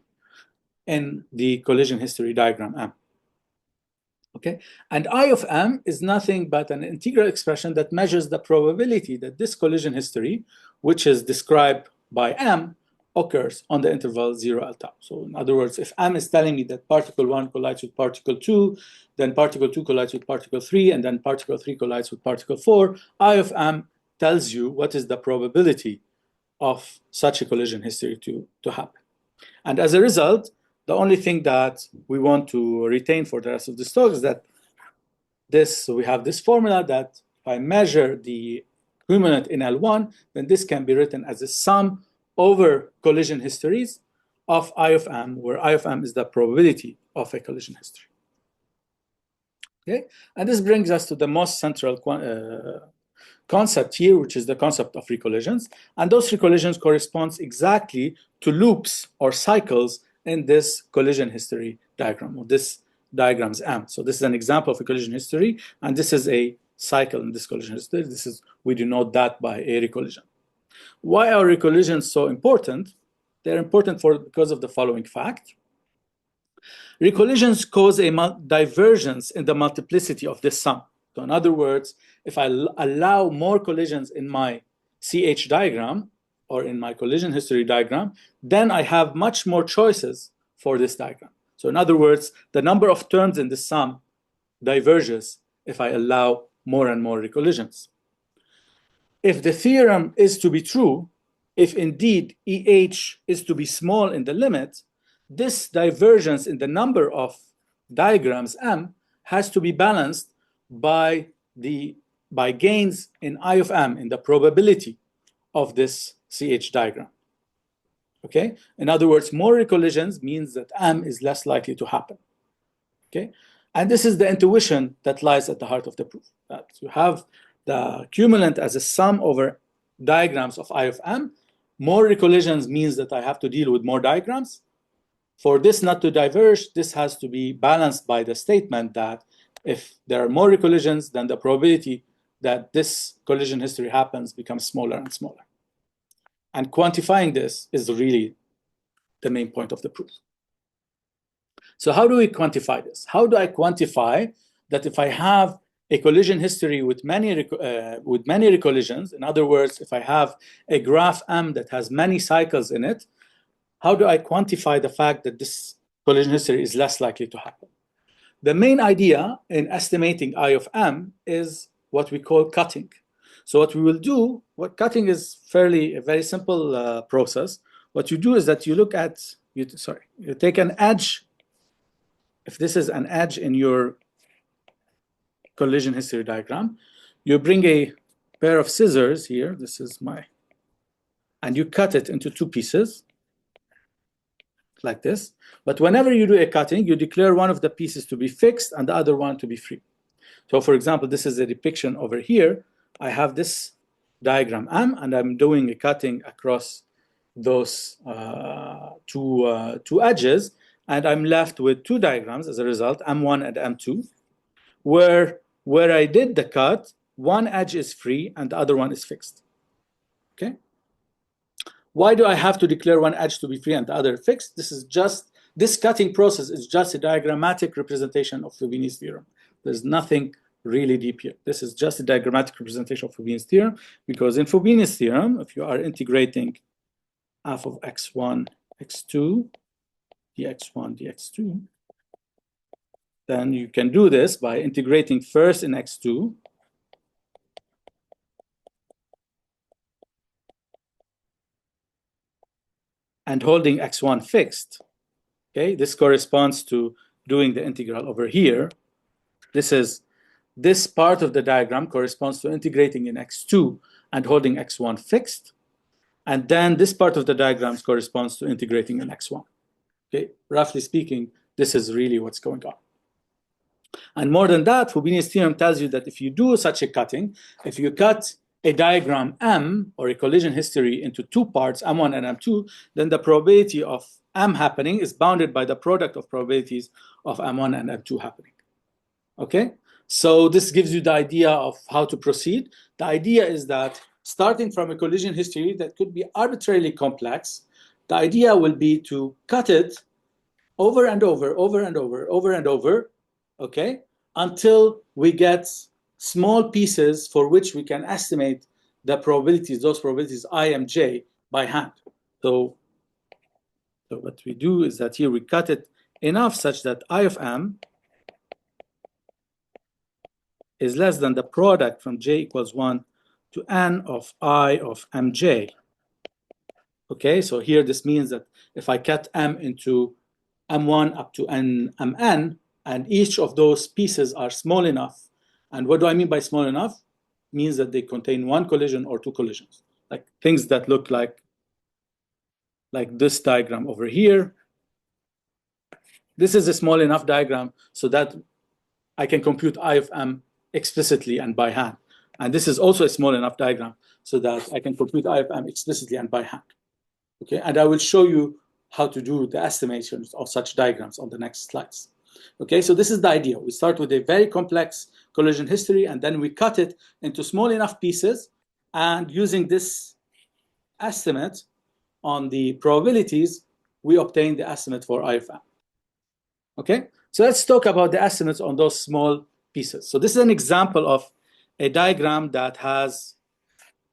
Speaker 3: in the collision history diagram M. Okay, and I of M is nothing but an integral expression that measures the probability that this collision history, which is described by M, occurs on the interval 0 L tau. So in other words, if M is telling me that particle 1 collides with particle 2, then particle 2 collides with particle 3, and then particle 3 collides with particle 4, I of M tells you what is the probability of such a collision history to happen. And as a result, the only thing that we want to retain for the rest of this talk is that so we have this formula that if I measure the cumulant in L1, then this can be written as a sum over collision histories of I of m, where I of m is the probability of a collision history. Okay, and this brings us to the most central concept here, which is the concept of recollisions. And those recollisions corresponds exactly to loops or cycles in this collision history diagram, or this diagram's M. So this is an example of a collision history, and this is a cycle in this collision history. This is, we denote that by a recollision. Why are recollisions so important? They're important because of the following fact. Recollisions cause a divergence in the multiplicity of this sum. So in other words, if I allow more collisions in my CH diagram or in my collision history diagram, then I have much more choices for this diagram. So in other words, the number of terms in the sum diverges if I allow more and more recollisions. If the theorem is to be true, if indeed EH is to be small in the limit, this divergence in the number of diagrams M has to be balanced by gains in I of M, in the probability of this CH diagram. Okay? In other words, more recollisions means that M is less likely to happen. Okay? And this is the intuition that lies at the heart of the proof, that you have the cumulant as a sum over diagrams of I of M. More recollisions means that I have to deal with more diagrams. For this not to diverge, this has to be balanced by the statement that if there are more recollisions, then the probability that this collision history happens becomes smaller and smaller. And quantifying this is really the main point of the proof. So how do we quantify this? How do I quantify that if I have a collision history with many recollisions, in other words, if I have a graph M that has many cycles in it, how do I quantify the fact that this collision history is less likely to happen? The main idea in estimating I of M is what we call cutting. So what we will do, cutting is a very simple process. What you do is that you look at, you take an edge. If this is an edge in your collision history diagram, you bring a pair of scissors here, and you cut it into two pieces, like this. But whenever you do a cutting, you declare one of the pieces to be fixed and the other one to be free. So for example, this is a depiction over here. I have this diagram M, and I'm doing a cutting across those two edges, and I'm left with two diagrams as a result, M1 and M2, where I did the cut, one edge is free and the other one is fixed. Okay? Why do I have to declare one edge to be free and the other fixed? This cutting process is just a diagrammatic representation of Fubini's theorem. There's nothing really deep here. This is just a diagrammatic representation of Fubini's theorem, because in Fubini's theorem, if you are integrating f of x1, x2, dx1, dx2, then you can do this by integrating first in x2, and holding x1 fixed. Okay, this corresponds to doing the integral over here. This part of the diagram corresponds to integrating in x2 and holding x1 fixed. And then this part of the diagrams corresponds to integrating in x1. Okay, roughly speaking, this is really what's going on. And more than that, Fubini's theorem tells you that if you do such a cutting, if you cut a diagram M, or a collision history, into two parts, M1 and M2, then the probability of M happening is bounded by the product of probabilities of M1 and M2 happening. Okay? So this gives you the idea of how to proceed. The idea is that starting from a collision history that could be arbitrarily complex, the idea will be to cut it over and over, over and over, over and over, okay, until we get small pieces for which we can estimate the probabilities, those probabilities I and J, by hand. So what we do is that here we cut it enough such that I of M is less than the product from J equals 1 to N of I of Mj. Okay, so here this means that if I cut M into M1 up to Mn, and each of those pieces are small enough, and what do I mean by small enough? Means that they contain one collision or two collisions, like things that look like like this diagram over here. This is a small enough diagram so that I can compute I of m explicitly and by hand. And this is also a small enough diagram so that I can compute I of m explicitly and by hand. Okay, and I will show you how to do the estimations of such diagrams on the next slides. Okay, so this is the idea. We start with a very complex collision history, and then we cut it into small enough pieces, and using this estimate on the probabilities, we obtain the estimate for I of m. Okay, so let's talk about the estimates on those small pieces. So this is an example of a diagram that has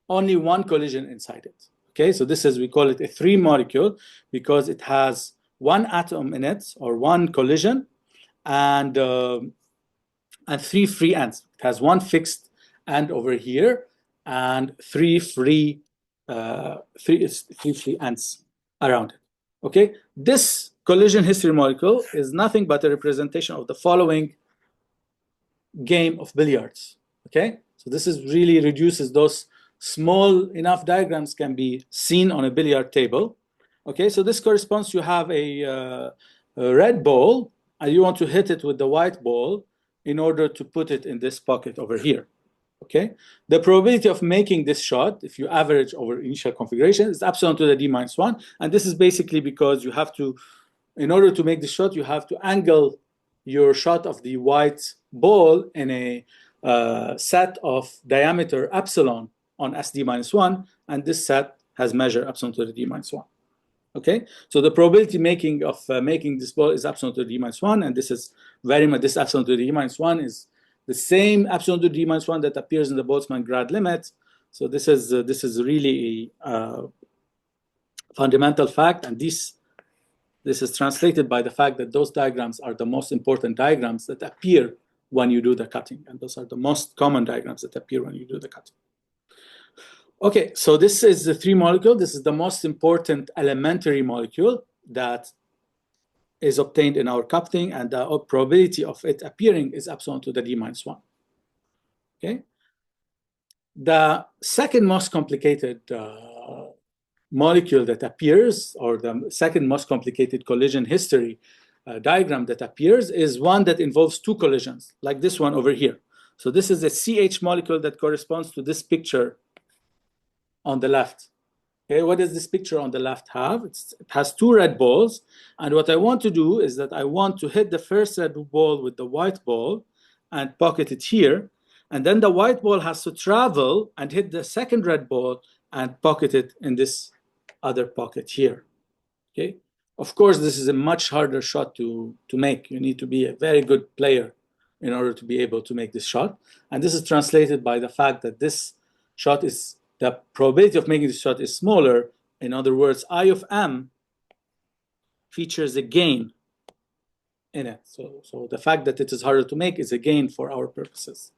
Speaker 3: only one collision inside it. Okay, so this is, we call it a 3 molecule because it has one atom in it, or one collision, and 3 free ends. It has one fixed end over here and three free ends around it. Okay, this collision history molecule is nothing but a representation of the following game of billiards. Okay, so this is really reduces those small enough diagrams can be seen on a billiard table. Okay, so this corresponds to have a red ball, and you want to hit it with the white ball in order to put it in this pocket over here. Okay, the probability of making this shot, if you average over initial configuration, is epsilon to the d-1, and this is basically because you have to, in order to make the shot, you have to angle your shot of the white ball in a set of diameter epsilon on SD-1, and this set has measure epsilon to the d-1. Okay, so the probability making of making this ball is epsilon to the d-1, and this is very much, this epsilon to the d-1 is the same epsilon to the d-1 that appears in the Boltzmann grad limit. So this is really a fundamental fact, and this is translated by the fact that those diagrams are the most important diagrams that appear when you do the cutting, and those are the most common diagrams that appear when you do the cutting. Okay, so this is the 3 molecule. This is the most important elementary molecule that is obtained in our cutting, and the probability of it appearing is epsilon to the d-1. Okay, the second most complicated molecule that appears, or the second most complicated collision history diagram that appears, is one that involves 2 collisions, like this one over here. So this is a CH molecule that corresponds to this picture on the left. Okay, what does this picture on the left have? It has 2 red balls, and what I want to do is that I want to hit the first red ball with the white ball and pocket it here, and then the white ball has to travel and hit the second red ball and pocket it in this other pocket here. Okay, of course this is a much harder shot to make. You need to be a very good player in order to be able to make this shot, and this is translated by the fact that this shot is, the probability of making this shot is smaller. In other words, I of m features a gain in it. So the fact that it is harder to make is a gain for our purposes.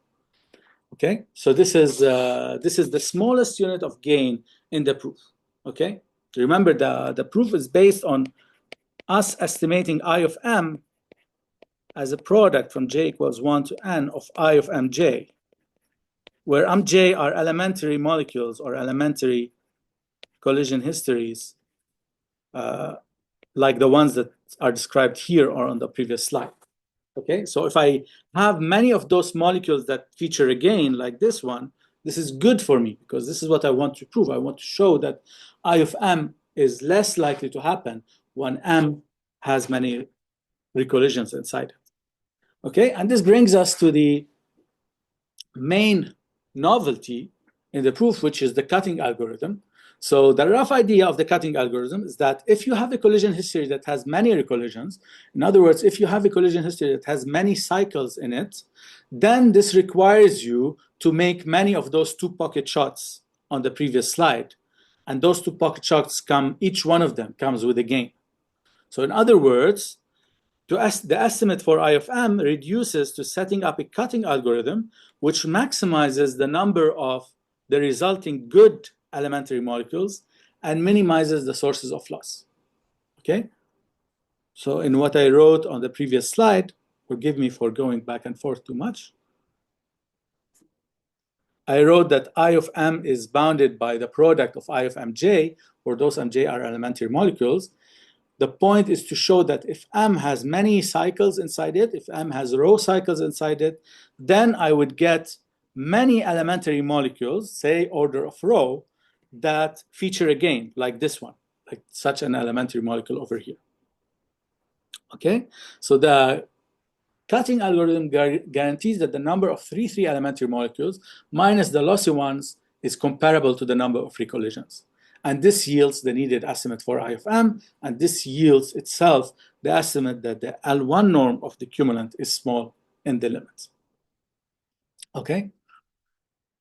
Speaker 3: Okay, so this is the smallest unit of gain in the proof. Okay, remember the proof is based on us estimating I of m as a product from j equals 1 to n of I of mj, where mj are elementary molecules or elementary collision histories, like the ones that are described here or on the previous slide. Okay, so if I have many of those molecules that feature a gain like this one, this is good for me because this is what I want to prove. I want to show that I of m is less likely to happen when m has many recollisions inside it. Okay, and this brings us to the main novelty in the proof, which is the cutting algorithm. So the rough idea of the cutting algorithm is that if you have a collision history that has many recollisions, in other words, if you have a collision history that has many cycles in it, then this requires you to make many of those 2 pocket shots on the previous slide. And those 2 pocket shots come, each one of them comes with a gain. So in other words, the estimate for I of m reduces to setting up a cutting algorithm which maximizes the number of the resulting good elementary molecules and minimizes the sources of loss. Okay, so in what I wrote on the previous slide, forgive me for going back and forth too much. I wrote that I of m is bounded by the product of I of mj, where those mj are elementary molecules. The point is to show that if m has many cycles inside it, if m has row cycles inside it, then I would get many elementary molecules, say order of row, that feature again, like this one, like such an elementary molecule over here. Okay, so the cutting algorithm guarantees that the number of 3 elementary molecules minus the lossy ones is comparable to the number of recollisions. And this yields the needed estimate for I of m, and this yields itself the estimate that the L1 norm of the cumulant is small in the limits. Okay?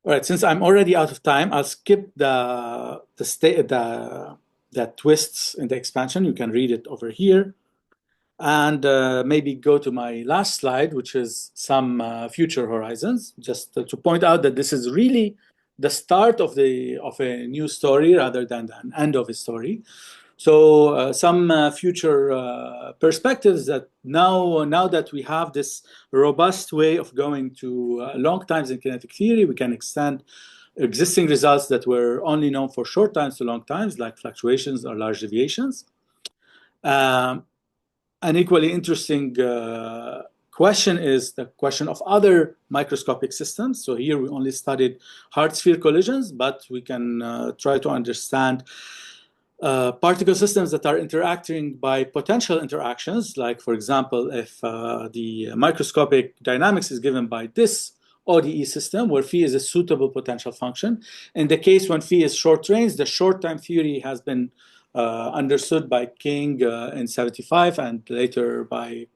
Speaker 3: All right, since I'm already out of time, I'll skip the twists in the expansion. You can read it over here. And maybe go to my last slide, which is some future horizons, just to point out that this is really the start of a new story rather than an end of a story. So some future perspectives that now that we have this robust way of going to long times in kinetic theory, we can extend existing results that were only known for short times to long times, like fluctuations or large deviations. An equally interesting question is the question of other microscopic systems. So here we only studied hard sphere collisions, but we can try to understand particle systems that are interacting by potential interactions. Like, for example, if the microscopic dynamics is given by this ODE system, where phi is a suitable potential function. In the case when phi is short range, the short time theory has been understood by King in 75 and later by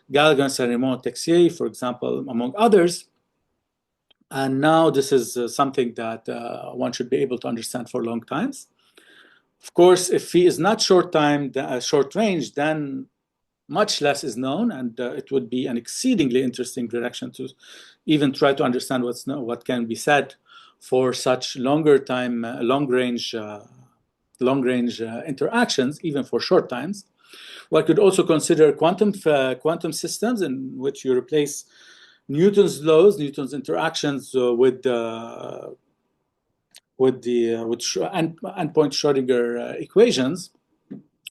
Speaker 3: Galgan, Saint-Raymond, Texier, for example, among others. And now this is something that one should be able to understand for long times. Of course, if phi is not short range, then much less is known, and it would be an exceedingly interesting direction to even try to understand what can be said for such longer time, long range interactions, even for short times. One could also consider quantum systems in which you replace Newton's laws, Newton's interactions with endpoint Schrödinger equations.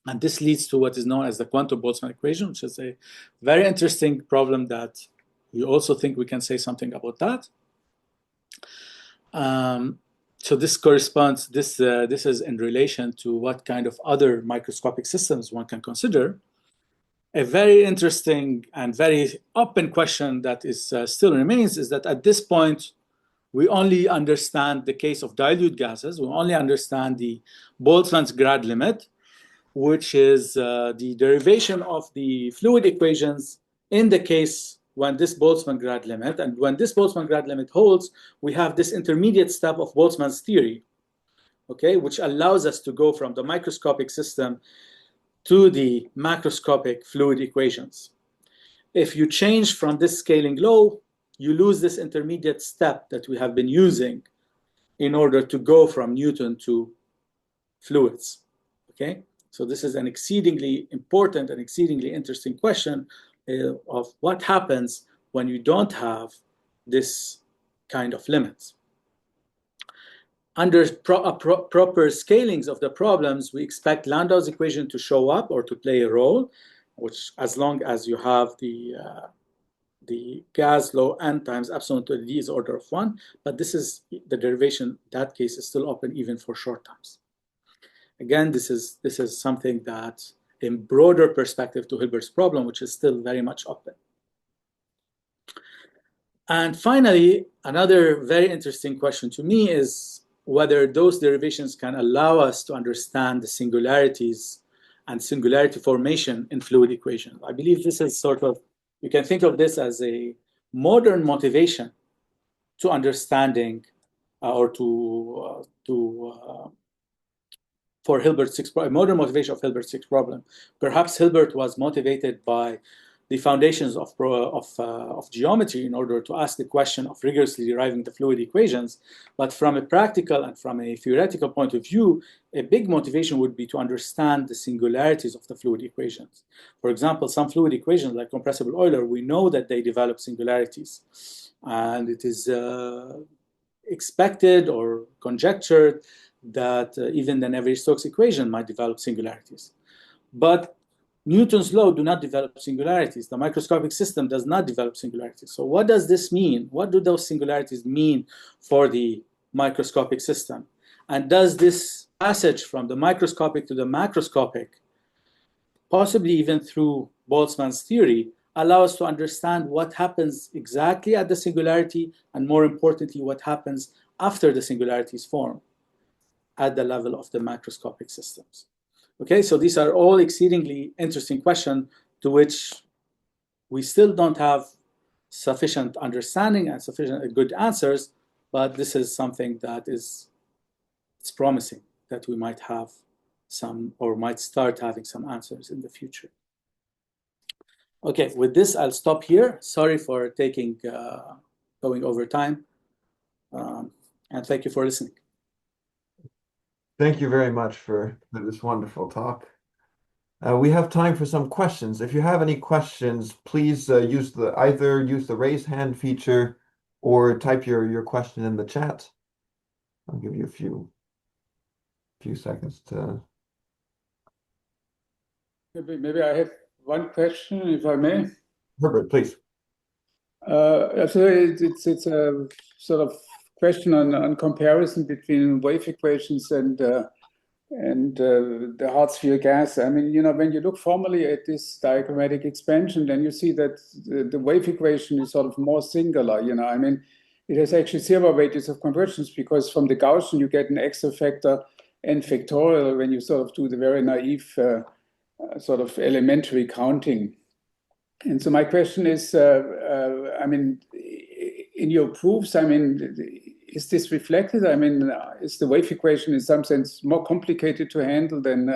Speaker 3: And this leads to what is known as the quantum Boltzmann equation, which is a very interesting problem that we also think we can say something about that. So this corresponds, this is in relation to what kind of other microscopic systems one can consider. A very interesting and very open question that is still remains is that at this point, we only understand the case of dilute gases. We only understand the Boltzmann's grad limit, which is the derivation of the fluid equations in the case when this Boltzmann grad limit, and when this Boltzmann grad limit holds, we have this intermediate step of Boltzmann's theory, okay, which allows us to go from the microscopic system to the macroscopic fluid equations. If you change from this scaling law, you lose this intermediate step that we have been using in order to go from Newton to fluids, okay? So this is an exceedingly important and exceedingly interesting question of what happens when you don't have this kind of limits. Under proper scalings of the problems, we expect Landau's equation to show up or to play a role, which as long as you have the gas law n times epsilon to the d is order of 1, but this is the derivation, that case is still open even for short times. Again, this is something that in broader perspective to Hilbert's problem, which is still very much open. And finally, another very interesting question to me is whether those derivations can allow us to understand the singularities and singularity formation in fluid equations. I believe this is sort of, you can think of this as a modern motivation to understanding for Hilbert's modern motivation of Hilbert's sixth problem. Perhaps Hilbert was motivated by the foundations of geometry in order to ask the question of rigorously deriving the fluid equations. But from a practical and from a theoretical point of view, a big motivation would be to understand the singularities of the fluid equations. For example, some fluid equations like compressible Euler, we know that they develop singularities. And it is expected or conjectured that even the Navier-Stokes equation might develop singularities. But Newton's law do not develop singularities. The microscopic system does not develop singularities. So what does this mean? What do those singularities mean for the microscopic system? And does this passage from the microscopic to the macroscopic, possibly even through Boltzmann's theory, allow us to understand what happens exactly at the singularity, and more importantly, what happens after the singularities form at the level of the macroscopic systems? Okay, so these are all exceedingly interesting questions to which we still don't have sufficient understanding and sufficient good answers, but this is something that it's promising that we might have some, or might start having some answers in the future. Okay, with this, I'll stop here. Sorry for going over time, and thank you for listening.
Speaker 1: Thank you very much for this wonderful talk. We have time for some questions. If you have any questions, please either use the raise hand feature or type your question in the chat. I'll give you a few seconds to.
Speaker 4: Maybe I have one question, if I may.
Speaker 1: Herbert, please.
Speaker 4: So it's a sort of question on comparison between wave equations and the hard sphere gas. I mean, when you look formally at this diagrammatic expansion, then you see that the wave equation is sort of more singular. I mean, it has actually zero weights of convergence, because from the Gaussian you get an extra factor n factorial when you sort of do the very naive sort of elementary counting. And so my question is, I mean, in your proofs, I mean, is this reflected? I mean, is the wave equation in some sense more complicated to handle than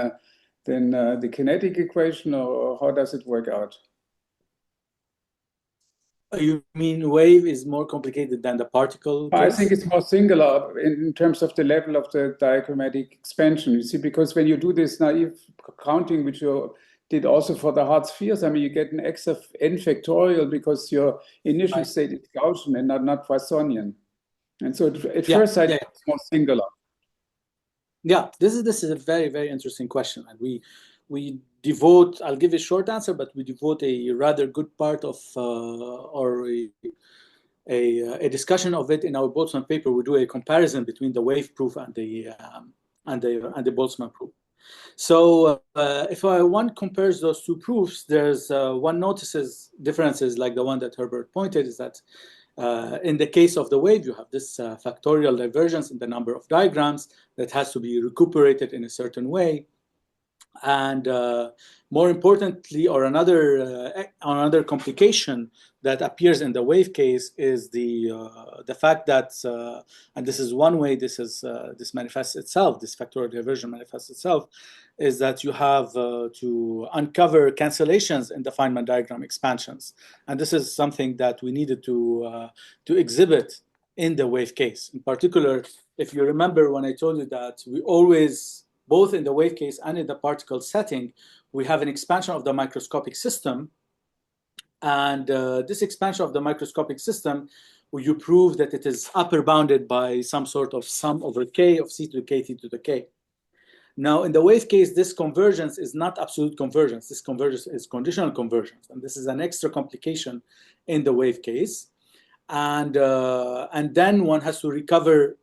Speaker 4: the kinetic equation, or how does it work out?
Speaker 3: You mean wave is more complicated than the particle case?
Speaker 4: I think it's more singular in terms of the level of the diagrammatic expansion. You see, because when you do this naive counting, which you did also for the hard spheres, I mean, you get an x of n factorial because your initial state is Gaussian and not Poissonian. And so at first sight, it's more singular.
Speaker 3: Yeah, this is a very, very interesting question. And we devote, I'll give a short answer, but we devote a rather good part of, or a discussion of it in our Boltzmann paper. We do a comparison between the wave proof and the Boltzmann proof. So if one compares those two proofs, there's one notices differences like the one that Herbert pointed, is that in the case of the wave, you have this factorial divergence in the number of diagrams that has to be recuperated in a certain way. And more importantly, or another complication that appears in the wave case is the fact that, and this is one way this manifests itself, this factorial diversion manifests itself, is that you have to uncover cancellations in the Feynman diagram expansions, and this is something that we needed to exhibit in the wave case. In particular, if you remember when I told you that we always, both in the wave case and in the particle setting, we have an expansion of the microscopic system. And this expansion of the microscopic system, you prove that it is upper bounded by some sort of sum over k of c to the k, t to the k. Now, in the wave case, this convergence is not absolute convergence. This convergence is conditional convergence. And this is an extra complication in the wave case. And then one has to recover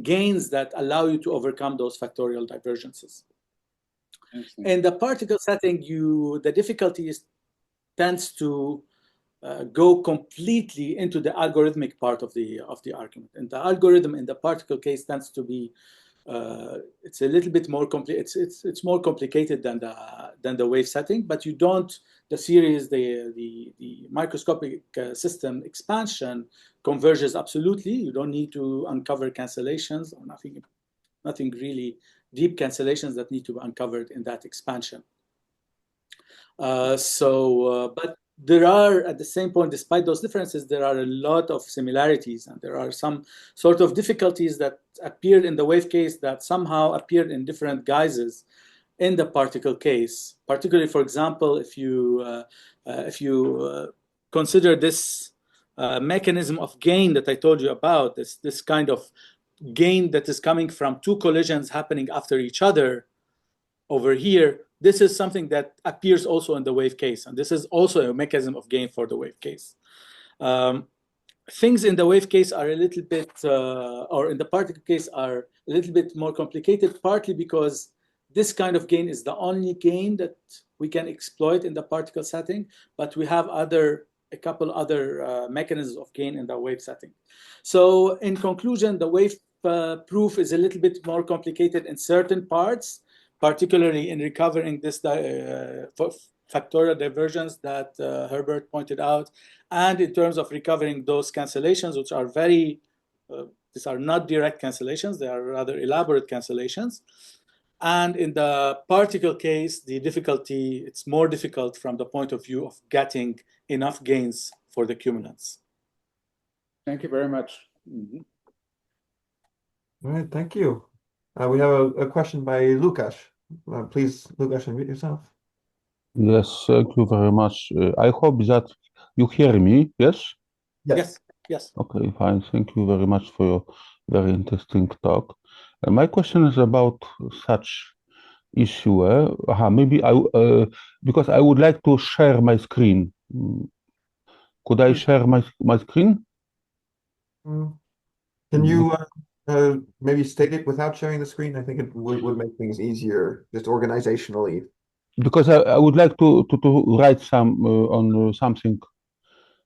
Speaker 3: gains that allow you to overcome those factorial divergences. In the particle setting, the difficulty tends to go completely into the algorithmic part of the argument. And the algorithm in the particle case tends to be it's a little bit more it's more complicated than the wave setting, but you don't, the series, the microscopic system expansion converges absolutely. You don't need to uncover cancellations or nothing really deep cancellations that need to be uncovered in that expansion. But there are, at the same point, despite those differences, there are a lot of similarities, and there are some sort of difficulties that appeared in the wave case that somehow appeared in different guises in the particle case. Particularly, for example, if you consider this mechanism of gain that I told you about, this kind of gain that is coming from two collisions happening after each other over here, this is something that appears also in the wave case, and this is also a mechanism of gain for the wave case. Things in the wave case are a little bit, or in the particle case are a little bit more complicated, partly because this kind of gain is the only gain that we can exploit in the particle setting, but we have a couple other mechanisms of gain in the wave setting. So in conclusion, the wave proof is a little bit more complicated in certain parts, particularly in recovering this factorial divergence that Hilbert pointed out, and in terms of recovering those cancellations, which are these are not direct cancellations, they are rather elaborate cancellations. And in the particle case, it's more difficult from the point of view of getting enough gains for the cumulants.
Speaker 4: Thank you very much.
Speaker 1: All right, thank you. We have a question by Lukasz. Please, Lukasz, unmute yourself.
Speaker 5: Yes, thank you very much. I hope that you hear me, yes?
Speaker 3: Yes.
Speaker 5: Okay, fine. Thank you very much for your very interesting talk. My question is about such issue. Maybe because I would like to share my screen. Could I share my screen?
Speaker 1: Can you maybe state it without sharing the screen? I think it would make things easier, just organizationally.
Speaker 5: Because I would like to write some on something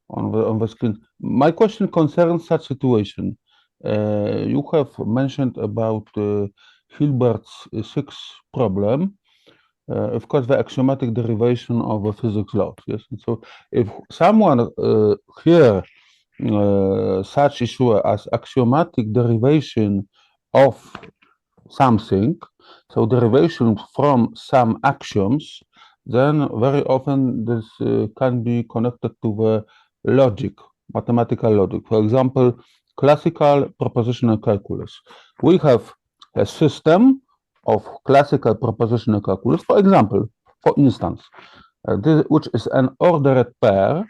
Speaker 5: on the screen. My question concerns such situation. You have mentioned about Hilbert's sixth problem, of course, the axiomatic derivation of the physics laws. Yes, and so if someone here such issue as axiomatic derivation of something, so derivation from some axioms, then very often this can be connected to the logic, mathematical logic. For example, classical propositional calculus. We have a system of classical propositional calculus, for example, for instance, which is an ordered pair.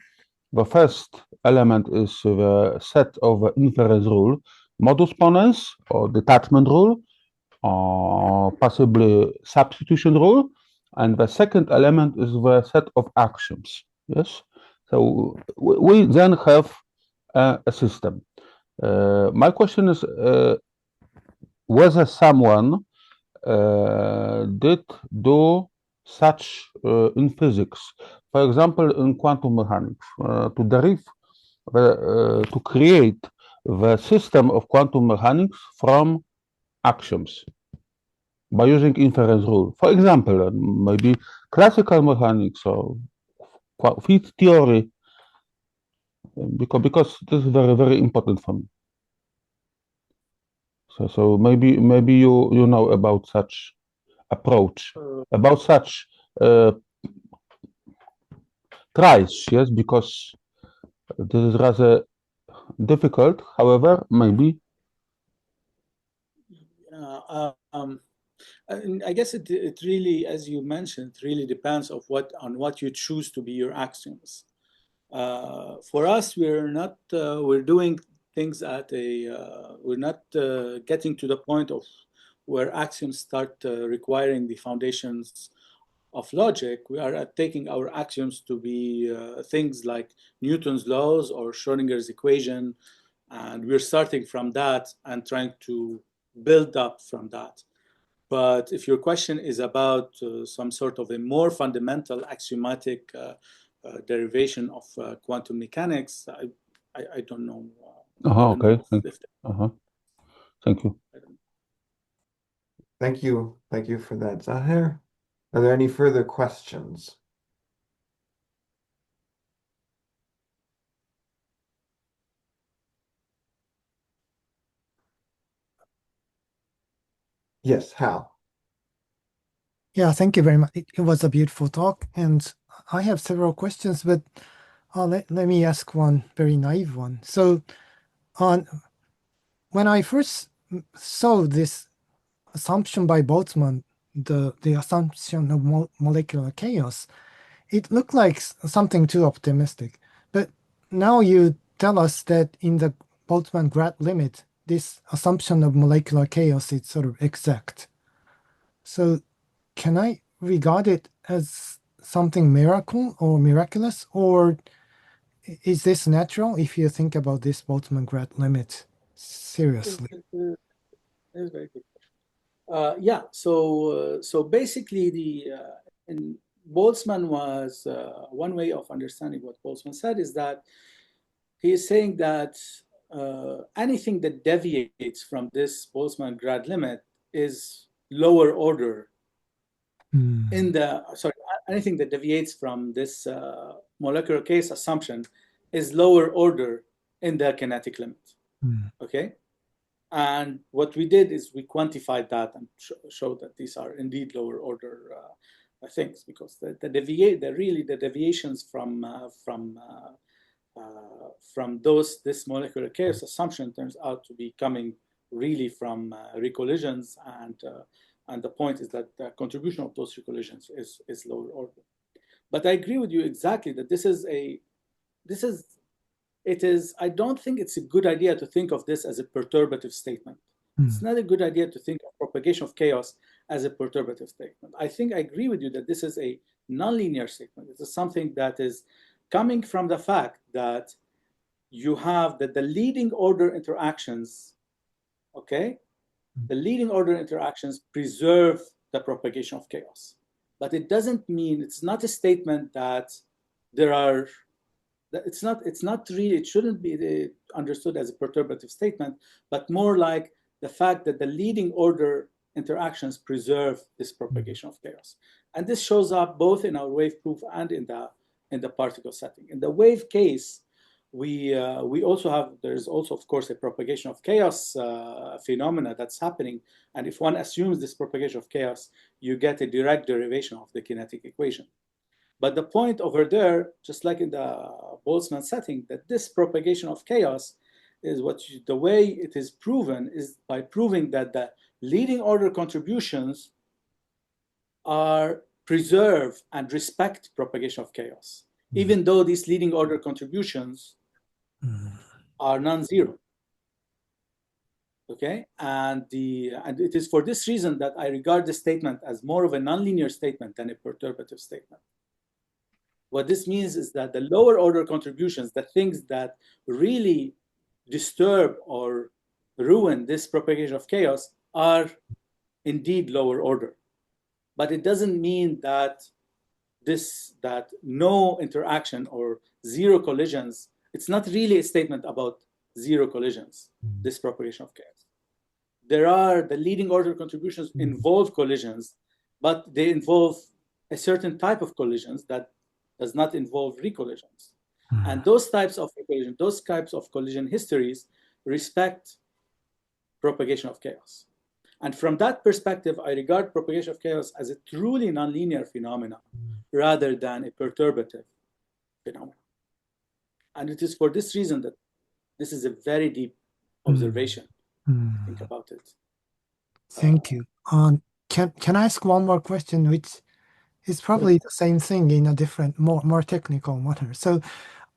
Speaker 5: The first element is the set of the inference rule, modus ponens, or detachment rule, or possibly substitution rule, and the second element is the set of axioms. Yes, so we then have a system. My question is whether someone did do such in physics, for example, in quantum mechanics, to create the system of quantum mechanics from axioms by using inference rule. For example, maybe classical mechanics or field theory, because this is very, very important for me. So maybe you know about such approach, about such tries, yes, because this is rather difficult. However, maybe.
Speaker 3: I guess it really, as you mentioned, really depends on what you choose to be your axioms. For us, we're doing things we're not getting to the point of where axioms start requiring the foundations of logic. We are taking our axioms to be things like Newton's laws or Schrodinger's equation, and we're starting from that and trying to build up from that. But if your question is about some sort of a more fundamental axiomatic derivation of quantum mechanics, I don't know.
Speaker 5: Okay. Thank you.
Speaker 1: Thank you for that, Zaher. Are there any further questions? Yes, Hal.
Speaker 6: Yeah, thank you very much. It was a beautiful talk, and I have several questions, but let me ask one very naive one. So, when I first saw this assumption by Boltzmann, the assumption of molecular chaos, it looked like something too optimistic. But now you tell us that in the Boltzmann grad limit, this assumption of molecular chaos is sort of exact. So can I regard it as something miracle or miraculous, or is this natural if you think about this Boltzmann grad limit seriously?
Speaker 3: That's very good. Yeah, so basically in Boltzmann was one way of understanding what Boltzmann said is that he is saying that anything that deviates from this Boltzmann grad limit is lower order in the, sorry, anything that deviates from this molecular case assumption is lower order in the kinetic limit, okay? And what we did is we quantified that and showed that these are indeed lower order things, because the deviations from this molecular chaos assumption turns out to be coming really from recollisions, and the point is that the contribution of those recollisions is lower order. But I agree with you exactly that I don't think it's a good idea to think of this as a perturbative statement. It's not a good idea to think of propagation of chaos as a perturbative statement. I think I agree with you that this is a nonlinear statement. It is something that is coming from the fact that you have that the leading order interactions, okay? The leading order interactions preserve the propagation of chaos. But it doesn't mean, it's not a statement that there are, it's not really, it shouldn't be understood as a perturbative statement, but more like the fact that the leading order interactions preserve this propagation of chaos. And this shows up both in our wave proof and in the particle setting. In the wave case, we also have, there's also, of course, a propagation of chaos phenomena that's happening. And if one assumes this propagation of chaos, you get a direct derivation of the kinetic equation. But the point over there, just like in the Boltzmann setting, that this propagation of chaos is the way it is proven is by proving that the leading order contributions are preserve and respect propagation of chaos, even though these leading order contributions are non-zero. Okay, and it is for this reason that I regard this statement as more of a nonlinear statement than a perturbative statement. What this means is that the lower order contributions, the things that really disturb or ruin this propagation of chaos, are indeed lower order. But it doesn't mean that no interaction or zero collisions, it's not really a statement about zero collisions, this propagation of chaos. The leading order contributions involve collisions, but they involve a certain type of collisions that does not involve recollisions. And those types of collision histories respect propagation of chaos. And from that perspective, I regard propagation of chaos as a truly nonlinear phenomenon rather than a perturbative phenomenon. And it is for this reason that this is a very deep observation. Think about it.
Speaker 6: Thank you. Can I ask one more question, which is probably the same thing in a different, more technical manner? So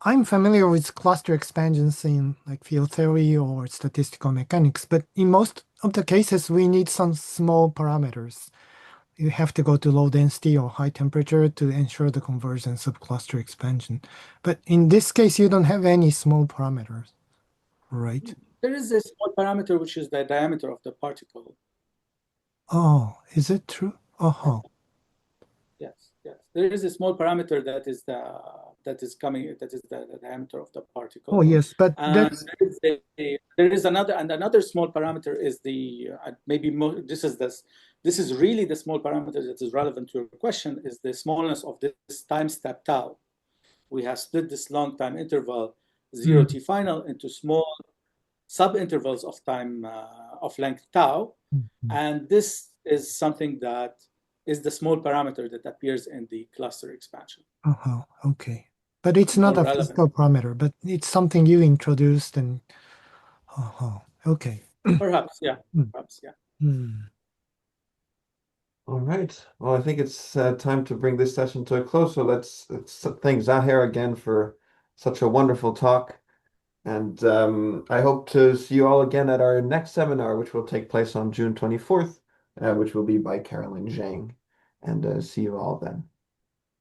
Speaker 6: I'm familiar with cluster expansions in like field theory or statistical mechanics, but in most of the cases, we need some small parameters. You have to go to low density or high temperature to ensure the convergence of cluster expansion. But in this case, you don't have any small parameters, right?
Speaker 3: There is a small parameter, which is the diameter of the particle.
Speaker 6: Oh, is it true? Oh,
Speaker 3: yes. There is a small parameter that is the diameter of the particle.
Speaker 6: Oh, yes, but
Speaker 3: and
Speaker 6: that's
Speaker 3: there is another small parameter is the this is really the small parameter that is relevant to your question, is the smallness of this time step tau. We have split this long time interval 0 t final into small sub-intervals of time of length tau, and this is something that is the small parameter that appears in the cluster expansion.
Speaker 6: Okay. But it's not a physical parameter, but it's something you introduced and okay.
Speaker 3: Perhaps, yeah.
Speaker 1: All right. Well, I think it's time to bring this session to a close. So let's thank Zaher again for such a wonderful talk. And I hope to see you all again at our next seminar, which will take place on June 24th, which will be by Caroline Zhang. And see you all then.